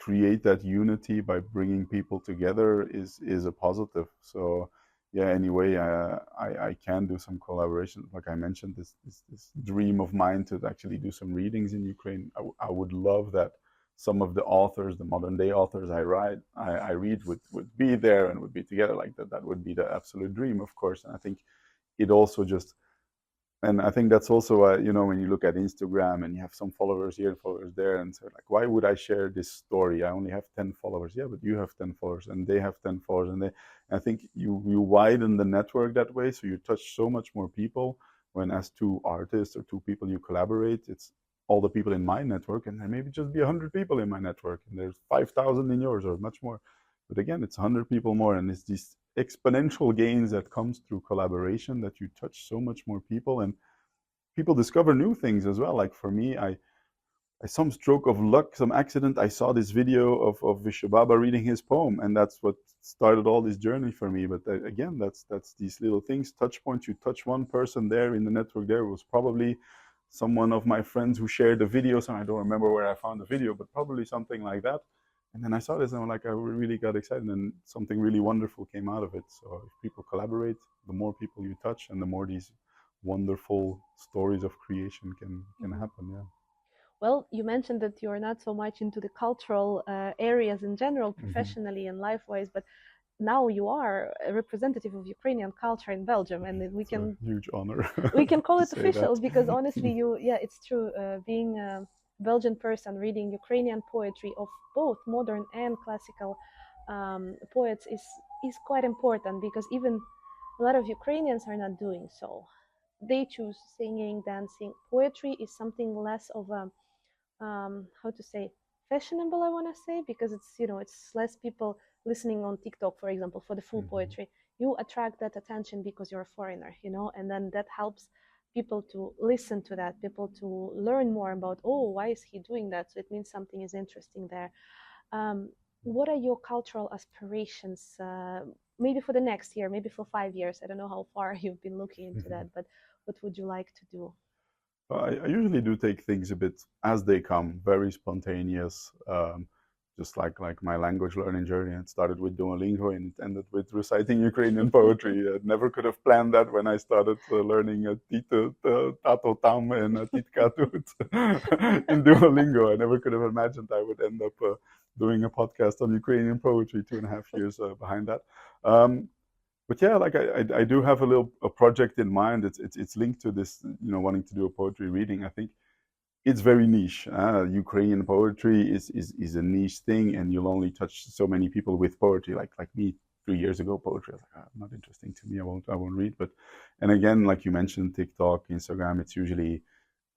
create that unity by bringing people together is a positive. So yeah, anyway, I can do some collaboration. Like I mentioned, this dream of mine to actually do some readings in Ukraine. I would love that some of the authors, the modern day authors I read would be there and would be together like that. That would be the absolute dream, of course. And I think it also just and I think that's also when you look at Instagram and you have some followers here, followers there, and so like, why would I share this story? I only have 10 followers. Yeah, but you have 10 followers, and they have 10 followers, and I think you widen the network that way, so you touch so much more people. When as two artists or two people you collaborate, it's all the people in my network, and there maybe just be 100 people in my network, and there's 5,000 in yours or much more. But again, it's 100 people more, and it's these exponential gains that comes through collaboration that you touch so much more people and people discover new things as well. Like for me, I some stroke of luck, some accident, I saw this video of Vishababa reading his poem, and that's what started all this journey for me. But again, that's these little things, touch points. You touch one person there in the network. There was probably someone of my friends who shared the video. So I don't remember where I found the video, but probably something like that. And then I saw this, and I'm like, I really got excited, and something really wonderful came out of it. So if people collaborate, the more people you touch, and the more these wonderful stories of creation can Mhm. happen. Yeah. Well, you mentioned that you're not so much into the cultural areas in general, Hmm. professionally and life-wise, but now you are a representative of Ukrainian culture in Belgium, and we It's a can huge honor we can call to it say that. official because honestly, yeah, it's true. Being a Belgian person reading Ukrainian poetry of both modern and classical poets is quite important because even a lot of Ukrainians are not doing so. They choose singing, dancing. Poetry is something less of a how to say, fashionable, I want to say, because it's less people listening on TikTok, for example, for the full Hmm. poetry. You attract that attention because you're a foreigner, and then that helps people to listen to that, people to learn more about, oh, why is he doing that? So it means something is interesting there. um, what are your cultural aspirations, maybe for the next year, maybe for 5 years? I don't know how far you've been looking into that, but what would you like to do? I usually do take things a bit as they come, very spontaneous. Just like my language learning journey. It started with Duolingo and it ended with reciting Ukrainian poetry. I never could have planned that when I started learning Tito, Tato Tam and Titka Tut in Duolingo. I never could have imagined I would end up doing a podcast on Ukrainian poetry 2.5 years behind that. Um, but yeah, like I do have a project in mind. It's linked to this, wanting to do a poetry reading. I think it's very niche. Ukrainian poetry is a niche thing, and you'll only touch so many people with poetry. Like me, 3 years ago, poetry I was like, not interesting to me. I won't read. But and again, like you mentioned, TikTok, Instagram, it's usually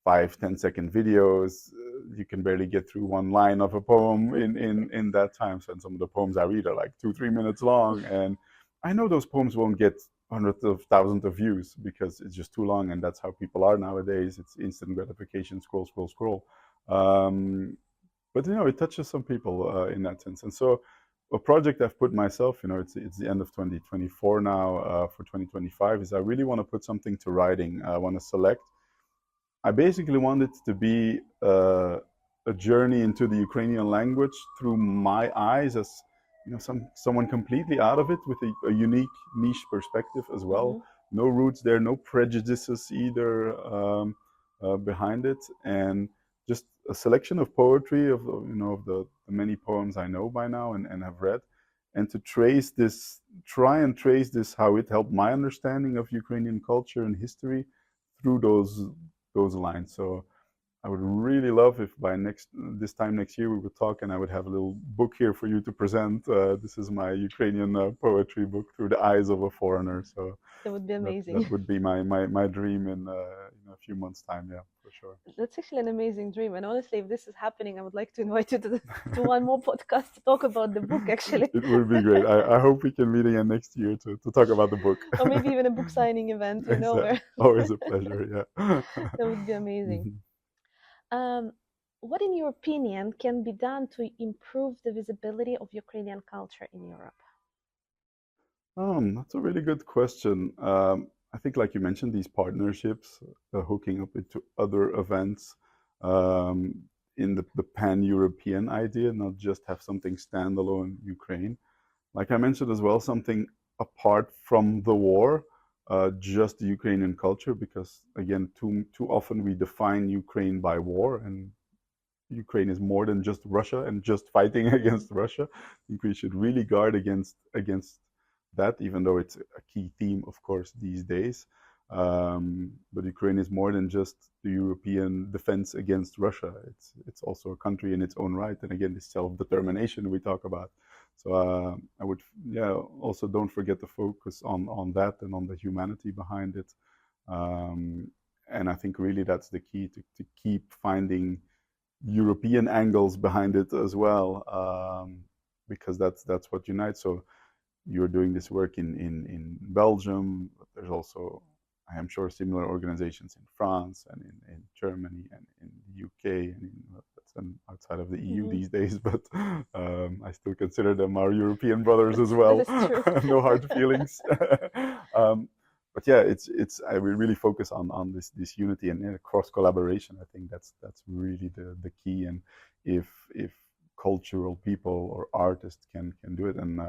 5, 10 second videos. You can barely get through one line of a poem in that time. So and some of the poems I read are like 2, 3 minutes long, and I know those poems won't get hundreds of thousands of views because it's just too long, and that's how people are nowadays. It's instant gratification, scroll, scroll, scroll. Um, but it touches some people in that sense, and so a project I've put myself, it's the end of 2024 now. For 2025, is I really want to put something to writing. I want to select I basically want it to be a journey into the Ukrainian language through my eyes as someone completely out of it with a unique niche perspective as well. No roots there, no prejudices either behind it, and just a selection of poetry of of the many poems I know by now and have read, and to try and trace this, how it helped my understanding of Ukrainian culture and history through those lines. So I would really love if by this time next year we would talk, and I would have a little book here for you to present. This is my Ukrainian poetry book through the eyes of a foreigner. So that would be amazing. That would be my dream in a few months' time. Yeah, for sure. That's actually an amazing dream. And honestly, if this is happening, I would like to invite you to one more podcast to talk about the book. Actually, it would be great. I hope we can meet again next year to talk about the book, or maybe even a book signing event. Exactly. Where... Always a pleasure. Yeah, that would be amazing. What, in your opinion, can be done to improve the visibility of Ukrainian culture in Europe? That's a really good question. I think, like you mentioned, these partnerships, hooking up into other events in the pan-European idea, not just have something standalone Ukraine. Like I mentioned as well, something apart from the war, just the Ukrainian culture, because again, too often we define Ukraine by war, and Ukraine is more than just Russia and just fighting against Russia. I think we should really guard against that, even though it's a key theme, of course, these days. But Ukraine is more than just the European defense against Russia. It's also a country in its own right, and again, this self-determination we talk about. So I would, also don't forget to focus on that and on the humanity behind it. And I think really that's the key, to keep finding European angles behind it as well, because that's what unites. So you're doing this work in Belgium, but there's also, I am sure, similar organizations in France and in Germany and in the UK and that's outside of the EU these days, but I still consider them our European brothers as well. No hard feelings. But yeah, I will really focus on this unity and cross collaboration. I think that's really the key. And if cultural people or artists can do it, and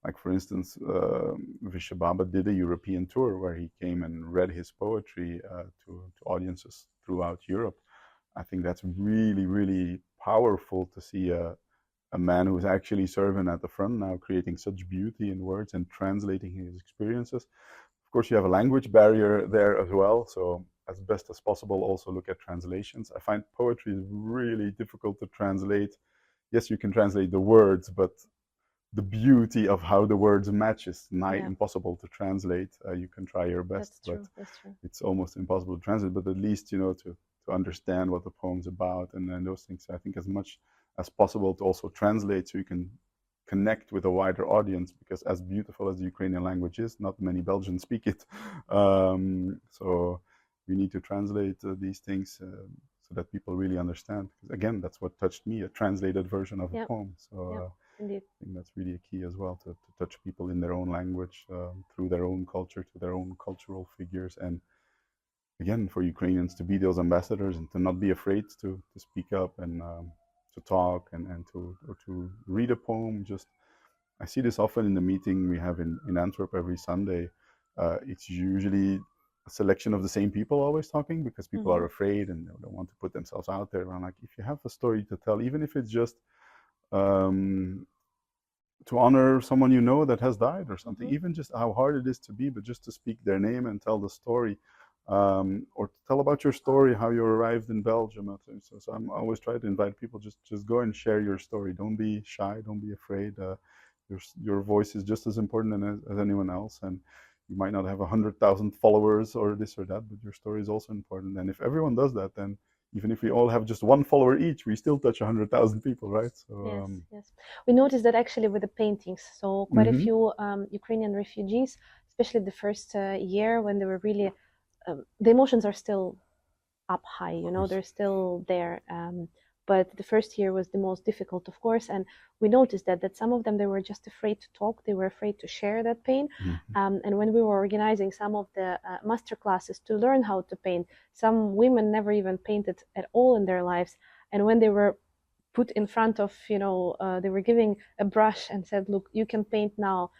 like for instance, Visha Baba did a European tour where he came and read his poetry to audiences throughout Europe. I think that's really, really powerful to see a man who's actually serving at the front now, creating such beauty in words and translating his experiences. Of course, you have a language barrier there as well, so as best as possible, also look at translations. I find poetry is really difficult to translate. Yes, you can translate the words, but the beauty of how the words match is nigh impossible to translate. You can try your best, but it's almost impossible to translate. But at least, to understand what the poem's about and those things. I think as much as possible to also translate, so you can connect with a wider audience, because as beautiful as the Ukrainian language is, not many Belgians speak it. So we need to translate these things so that people really understand. Because again, that's what touched me, a translated version of a poem. So indeed. I think that's really a key as well, to touch people in their own language, through their own culture, to their own cultural figures. And again, for Ukrainians to be those ambassadors and to not be afraid to speak up and to talk and to read a poem. Just, I see this often in the meeting we have in Antwerp every Sunday. It's usually a selection of the same people always talking, because people are afraid and they don't want to put themselves out there. And I'm like, if you have a story to tell, even if it's just to honor someone you know that has died or something, even just how hard it is to be, but just to speak their name and tell the story, or tell about your story, how you arrived in Belgium. So I'm always trying to invite people, just go and share your story. Don't be shy, don't be afraid. Your voice is just as important as anyone else, and you might not have 100,000 followers or this or that, but your story is also important. And if everyone does that, then even if we all have just one follower each, we still touch 100,000 people, right? So yes. We noticed that actually with the paintings. So quite a few Ukrainian refugees, especially the first year when they were really, the emotions are still up high, they're still there. But the first year was the most difficult, of course, and we noticed that some of them, they were just afraid to talk, they were afraid to share that pain. And when we were organizing some of the master classes to learn how to paint, some women never even painted at all in their lives, And when they were put in front of, they were giving a brush and said, look, you can paint now,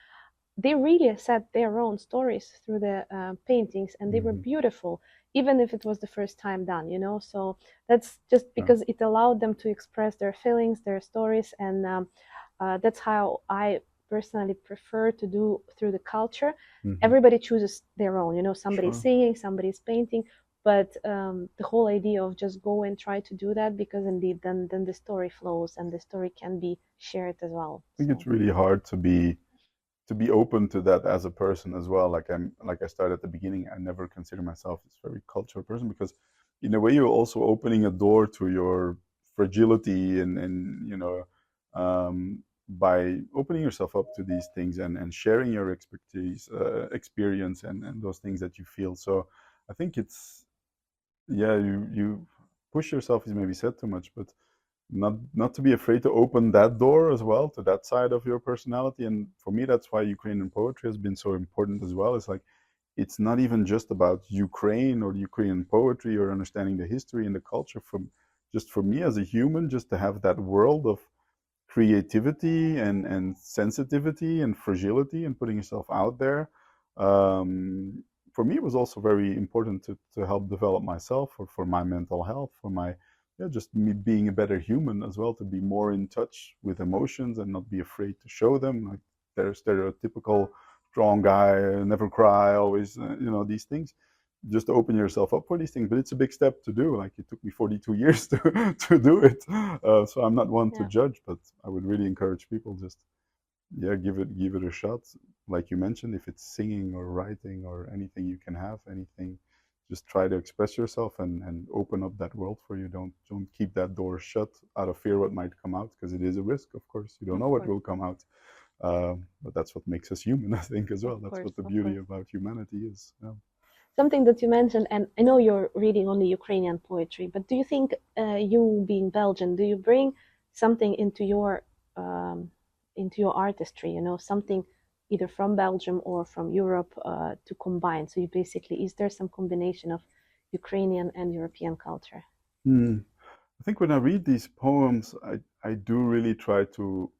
they really said their own stories through the paintings, and they were beautiful, even if it was the first time done, so that's just because it allowed them to express their feelings, their stories, and that's how I personally prefer to do through the culture. Everybody chooses their own, somebody's singing, somebody's painting, but the whole idea of just go and try to do that, because indeed then the story flows and the story can be shared as well. I think it's really hard to be open to that as a person as well. Like I started at the beginning, I never consider myself this very cultural person, because in a way you're also opening a door to your fragility, and by opening yourself up to these things, and sharing your expertise, experience, and those things that you feel. So I think it's, yeah, you push yourself is maybe said too much, but not to be afraid to open that door as well, to that side of your personality. And for me, that's why Ukrainian poetry has been so important as well. It's like, it's not even just about Ukraine or Ukrainian poetry or understanding the history and the culture. From just for me as a human, just to have that world of creativity and sensitivity and fragility and putting yourself out there. For me, it was also very important to help develop myself, for my mental health, for my, yeah, just me being a better human as well, to be more in touch with emotions and not be afraid to show them. Like, their stereotypical strong guy, never cry, always, these things. Just open yourself up for these things, but it's a big step to do. Like, it took me 42 years to do it. So I'm not one to judge, but I would really encourage people, just, yeah, give it a shot. Like you mentioned, if it's singing or writing or anything you can have, anything, just try to express yourself, and open up that world for you. Don't keep that door shut out of fear what might come out, because it is a risk, of course. You don't know what will come out. But that's what makes us human, I think, as well. That's what the beauty about humanity is. Yeah. Something that you mentioned, and I know you're reading only Ukrainian poetry, but do you think, you being Belgian, do you bring something into your artistry? Something either from Belgium or from Europe, to combine. So you basically, is there some combination of Ukrainian and European culture? I think when I read these poems, I do really try to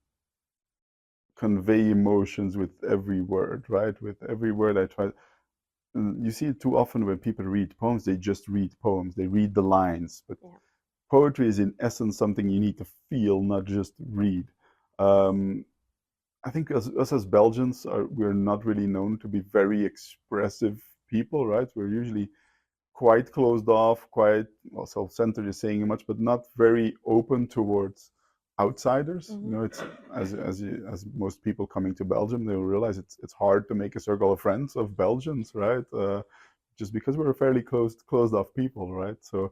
convey emotions with every word, right? With every word I try. You see it too often when people read poems, they just read poems, they read the lines. But poetry is in essence something you need to feel, not just read. I think us as Belgians, we're not really known to be very expressive people, right? We're usually quite closed off, quite, well, self-centered is saying much, but not very open towards outsiders. It's, as most people coming to Belgium, they'll realize it's hard to make a circle of friends of Belgians, right? Just because we're a fairly closed off people, right? So,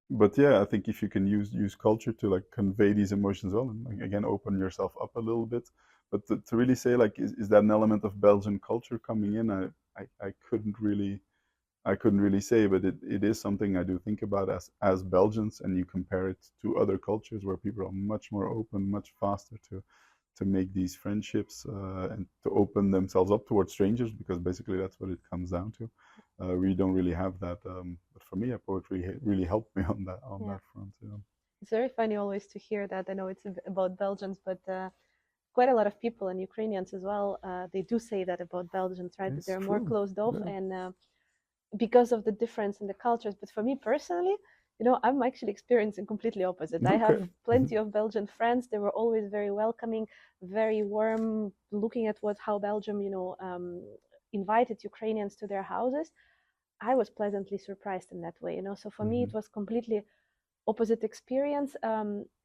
but yeah, I think if you can use culture to, like, convey these emotions well, and, like, again, open yourself up a little bit. But to really say, like, is that an element of Belgian culture coming in? I couldn't really say, but it is something I do think about as Belgians, and you compare it to other cultures where people are much more open, much faster to make these friendships, and to open themselves up towards strangers, because basically that's what it comes down to. We don't really have that, but for me, poetry really helped me on that front. It's very funny always to hear that. I know it's about Belgians, but quite a lot of people, and Ukrainians as well, they do say that about Belgians, right? That they're more closed off, and because of the difference in the cultures. But for me personally, I'm actually experiencing completely opposite. I have plenty of Belgian friends. They were always very welcoming, very warm, looking at how Belgium, invited Ukrainians to their houses. I was pleasantly surprised in that way. So for me, it was completely opposite experience.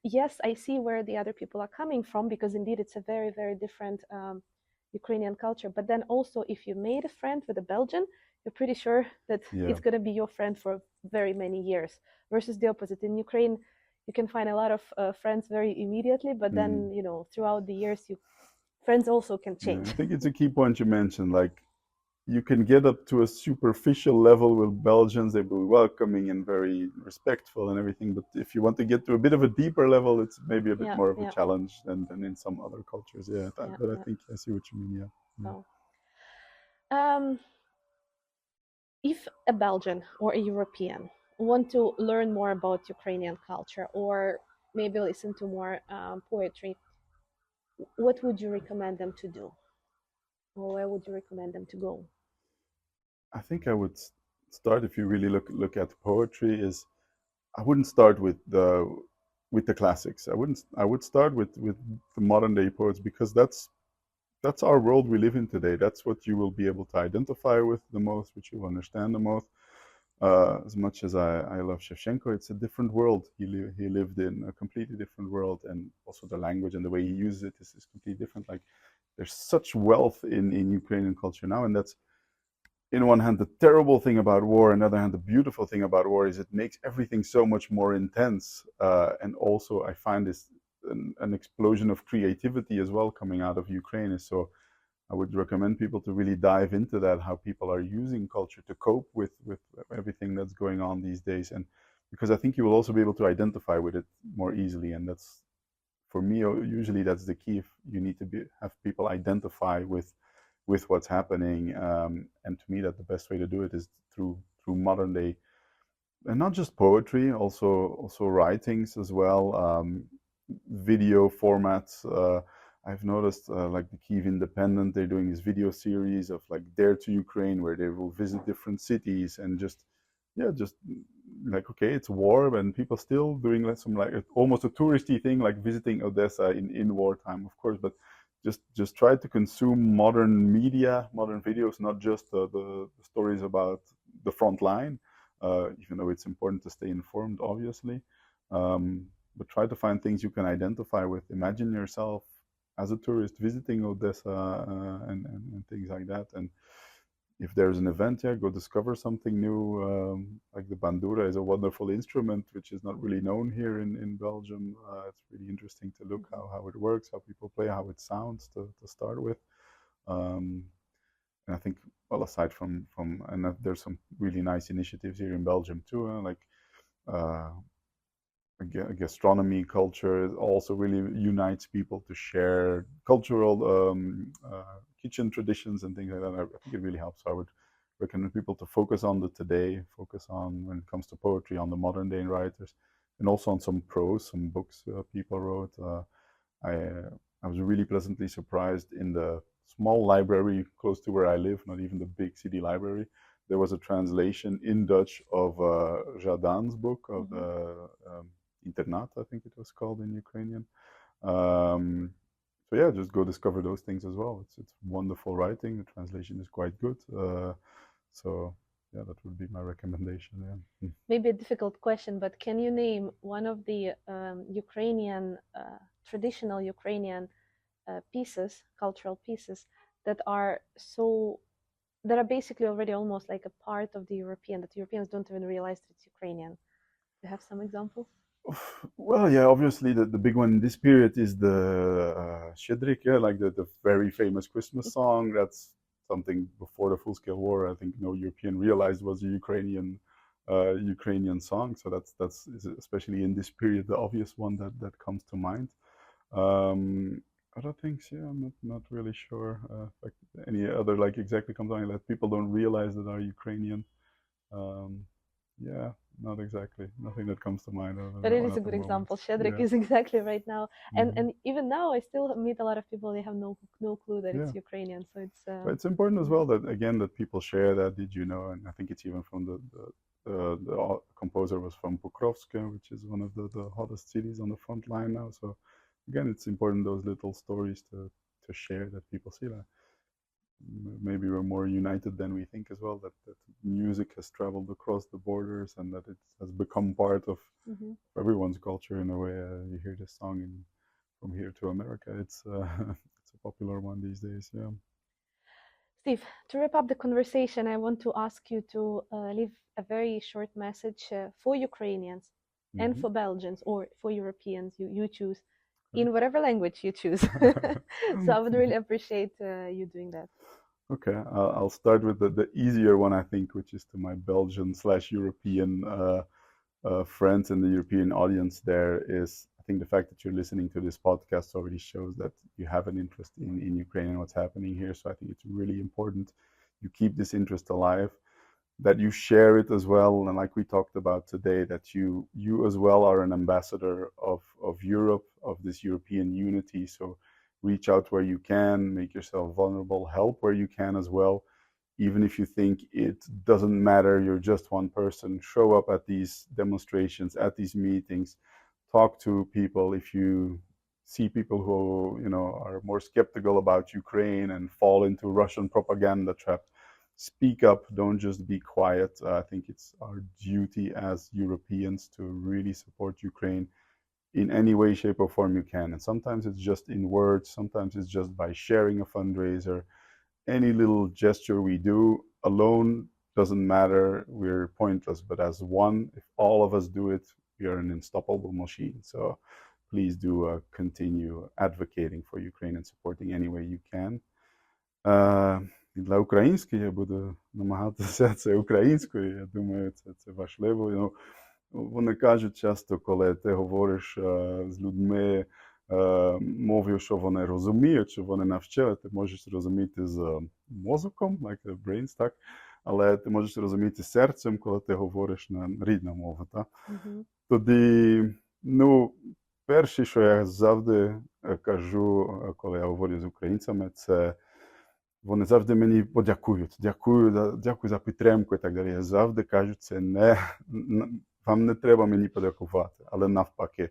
Yes, I see where the other people are coming from, because indeed it's a very, very different Ukrainian culture. But then also, if you made a friend with a Belgian, you're pretty sure that it's going to be your friend for very many years, versus the opposite. In Ukraine, you can find a lot of friends very immediately, but then, throughout the years, friends also can change. I think it's a key point you mentioned. Like, you can get up to a superficial level with Belgians, they will be welcoming and very respectful and everything. But if you want to get to a bit of a deeper level, it's maybe a bit more of a challenge than in some other cultures. But I think I see what you mean. So, if a Belgian or a European want to learn more about Ukrainian culture or maybe listen to more poetry, what would you recommend them to do? Or where would you recommend them to go? I think I would start, if you really look at poetry, is I wouldn't start with the classics. I would start with the modern day poets, because that's our world we live in today. That's what you will be able to identify with the most, which you will understand the most. As much as I love Shevchenko, it's a different world. He lived in a completely different world, and also the language and the way he uses it is completely different. Like, there's such wealth in Ukrainian culture now, and that's, in one hand, the terrible thing about war, and on the other hand, the beautiful thing about war is it makes everything so much more intense. And also, I find this an explosion of creativity as well coming out of Ukraine. So I would recommend people to really dive into that, how people are using culture to cope with everything that's going on these days. And because I think you will also be able to identify with it more easily. And that's, for me, usually that's the key. If you need to have people identify with what's happening. And to me, that the best way to do it is through modern day, and not just poetry, also writings as well, video formats. I've noticed, like the Kyiv Independent, they're doing this video series of like Dare to Ukraine, where they will visit different cities and just, yeah, just like, okay, it's war, and people still doing like some, like almost a touristy thing, like visiting Odessa in wartime, of course, but just try to consume modern media, modern videos, not just the stories about the front line, even though it's important to stay informed, obviously. Um, but try to find things you can identify with. Imagine yourself as a tourist visiting Odessa, and things like that. And if there's an event, yeah, go discover something new. Like the bandura is a wonderful instrument, which is not really known here in Belgium. It's really interesting to look Mhm. how it works, how people play, how it sounds to start with. Um, and I think, well, aside from and there's some really nice initiatives here in Belgium too, like uh, gastronomy culture also really unites people to share cultural kitchen traditions and things like that. I think it really helps. So I would recommend people to focus on the today, focus on, when it comes to poetry, on the modern day writers, and also on some prose, some books people wrote. I was really pleasantly surprised in the small library close to where I live, not even the big city library. There was a translation in Dutch of Jardin's book, of Mhm. the Internat, I think it was called in Ukrainian. Um, so yeah, just go discover those things as well. It's wonderful writing. The translation is quite good. So yeah, that would be my recommendation. Yeah. Maybe a difficult question, but can you name one of the Ukrainian, traditional Ukrainian pieces, cultural pieces that are so that are basically already almost like a part of the European, that Europeans don't even realize that it's Ukrainian? Do you have some examples? Well, yeah, obviously the big one in this period is the Shedrik, yeah, like the very famous Christmas song. That's something before the full-scale war, I think no European realized was a Ukrainian song. So that's especially in this period the obvious one that comes to mind. Um, Other things, yeah, I'm not really sure. Like any other, like, exactly comes on that people don't realize that are Ukrainian. Um, yeah, not exactly. Nothing that comes to mind other than But that it one is a at the good moment. example. Shedrik Yeah. is exactly right now, and Hmm. and even now, I still meet a lot of people. They have no clue that Yeah. it's Ukrainian. So it's But it's important as mhm. well that, again, that people share that. Did you know? And I think it's even from the composer was from Pokrovsk, which is one of the hottest cities on the front line now. So again, it's important, those little stories to share, that people see that maybe we're more united than we think as well. That music has traveled across the borders, and that it has become part of Mhm. everyone's culture in a way. You hear this song in from here to America. It's it's a popular one these days. Yeah. Steve, to wrap up the conversation, I want to ask you to leave a very short message for Ukrainians and Hmm. for Belgians or for Europeans. You choose Yeah. in whatever language you choose. So I would really appreciate you doing that. Okay, I'll start with the easier one, I think, which is to my Belgian slash European friends and the European audience. There is, I think, the fact that you're listening to this podcast already shows that you have an interest in Ukraine and what's happening here. So I think it's really important you keep this interest alive. that you share it as well, and like we talked about today, that you as well are an ambassador of Europe, of this European unity. So reach out where you can, make yourself vulnerable, help where you can as well. Even if you think it doesn't matter, you're just one person, show up at these demonstrations, at these meetings, talk to people. If you see people who are more skeptical about Ukraine and fall into Russian propaganda trap, speak up. Don't just be quiet. I think it's our duty as Europeans to really support Ukraine in any way, shape, or form you can. And sometimes it's just in words, sometimes it's just by sharing a fundraiser. Any little gesture we do alone doesn't matter. We're pointless. But as one, if all of us do it, we are an unstoppable machine. So please do continue advocating for Ukraine and supporting any way you can. Для української я буду намагатися це українською. Я думаю, це важливо. Вони кажуть часто, коли ти говориш з людьми мовою, що вони розуміють, що вони навчили, ти можеш зрозуміти з мозоком, like the brains, так? Але ти можеш розуміти серцем, коли ти говориш на рідну мову. Так? Тоді, перше, що я завжди кажу, коли я говорю з українцями, це вони завжди мені подякують. Дякую за підтримку і так далі. Я завжди кажу, це вам не треба мені подякувати, але навпаки.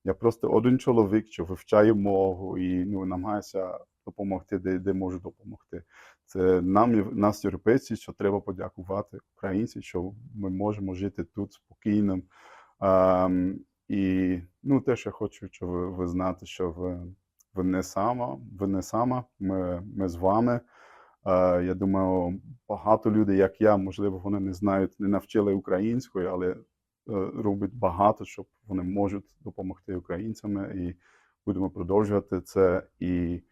Я просто один чоловік, що вивчає мову і намагаюся допомогти, де можу допомогти. Це нас, європейці, що треба подякувати українці, що ми можемо жити тут спокійно. І теж я хочу, щоб ви знати, що ви не сама, ми з вами. Я думаю, багато людей, як я, можливо, вони не знають, не навчили української, але роблять багато, щоб вони можуть допомогти українцям, і будемо продовжувати це. І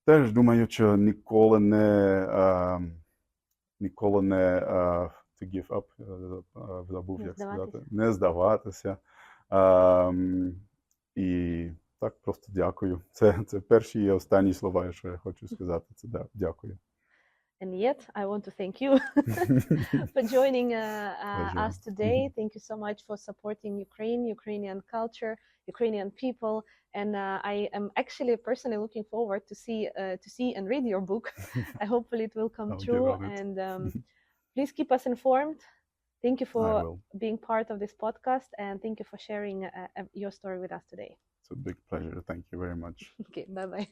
теж думаю, що ніколи не to give up, забув, як сказати, не здаватися. І так, просто дякую. Це перші і останні слова, що я хочу сказати. Це дякую. And yet, I want to thank you for joining us today. Thank you so much for supporting Ukraine, Ukrainian culture, Ukrainian people. And I am actually personally looking forward to see and read your book. Hopefully it will come true. And please keep us informed. Thank you for being part of this podcast, and thank you for sharing your story with us today. It's a big pleasure. Thank you very much. Okay, bye-bye.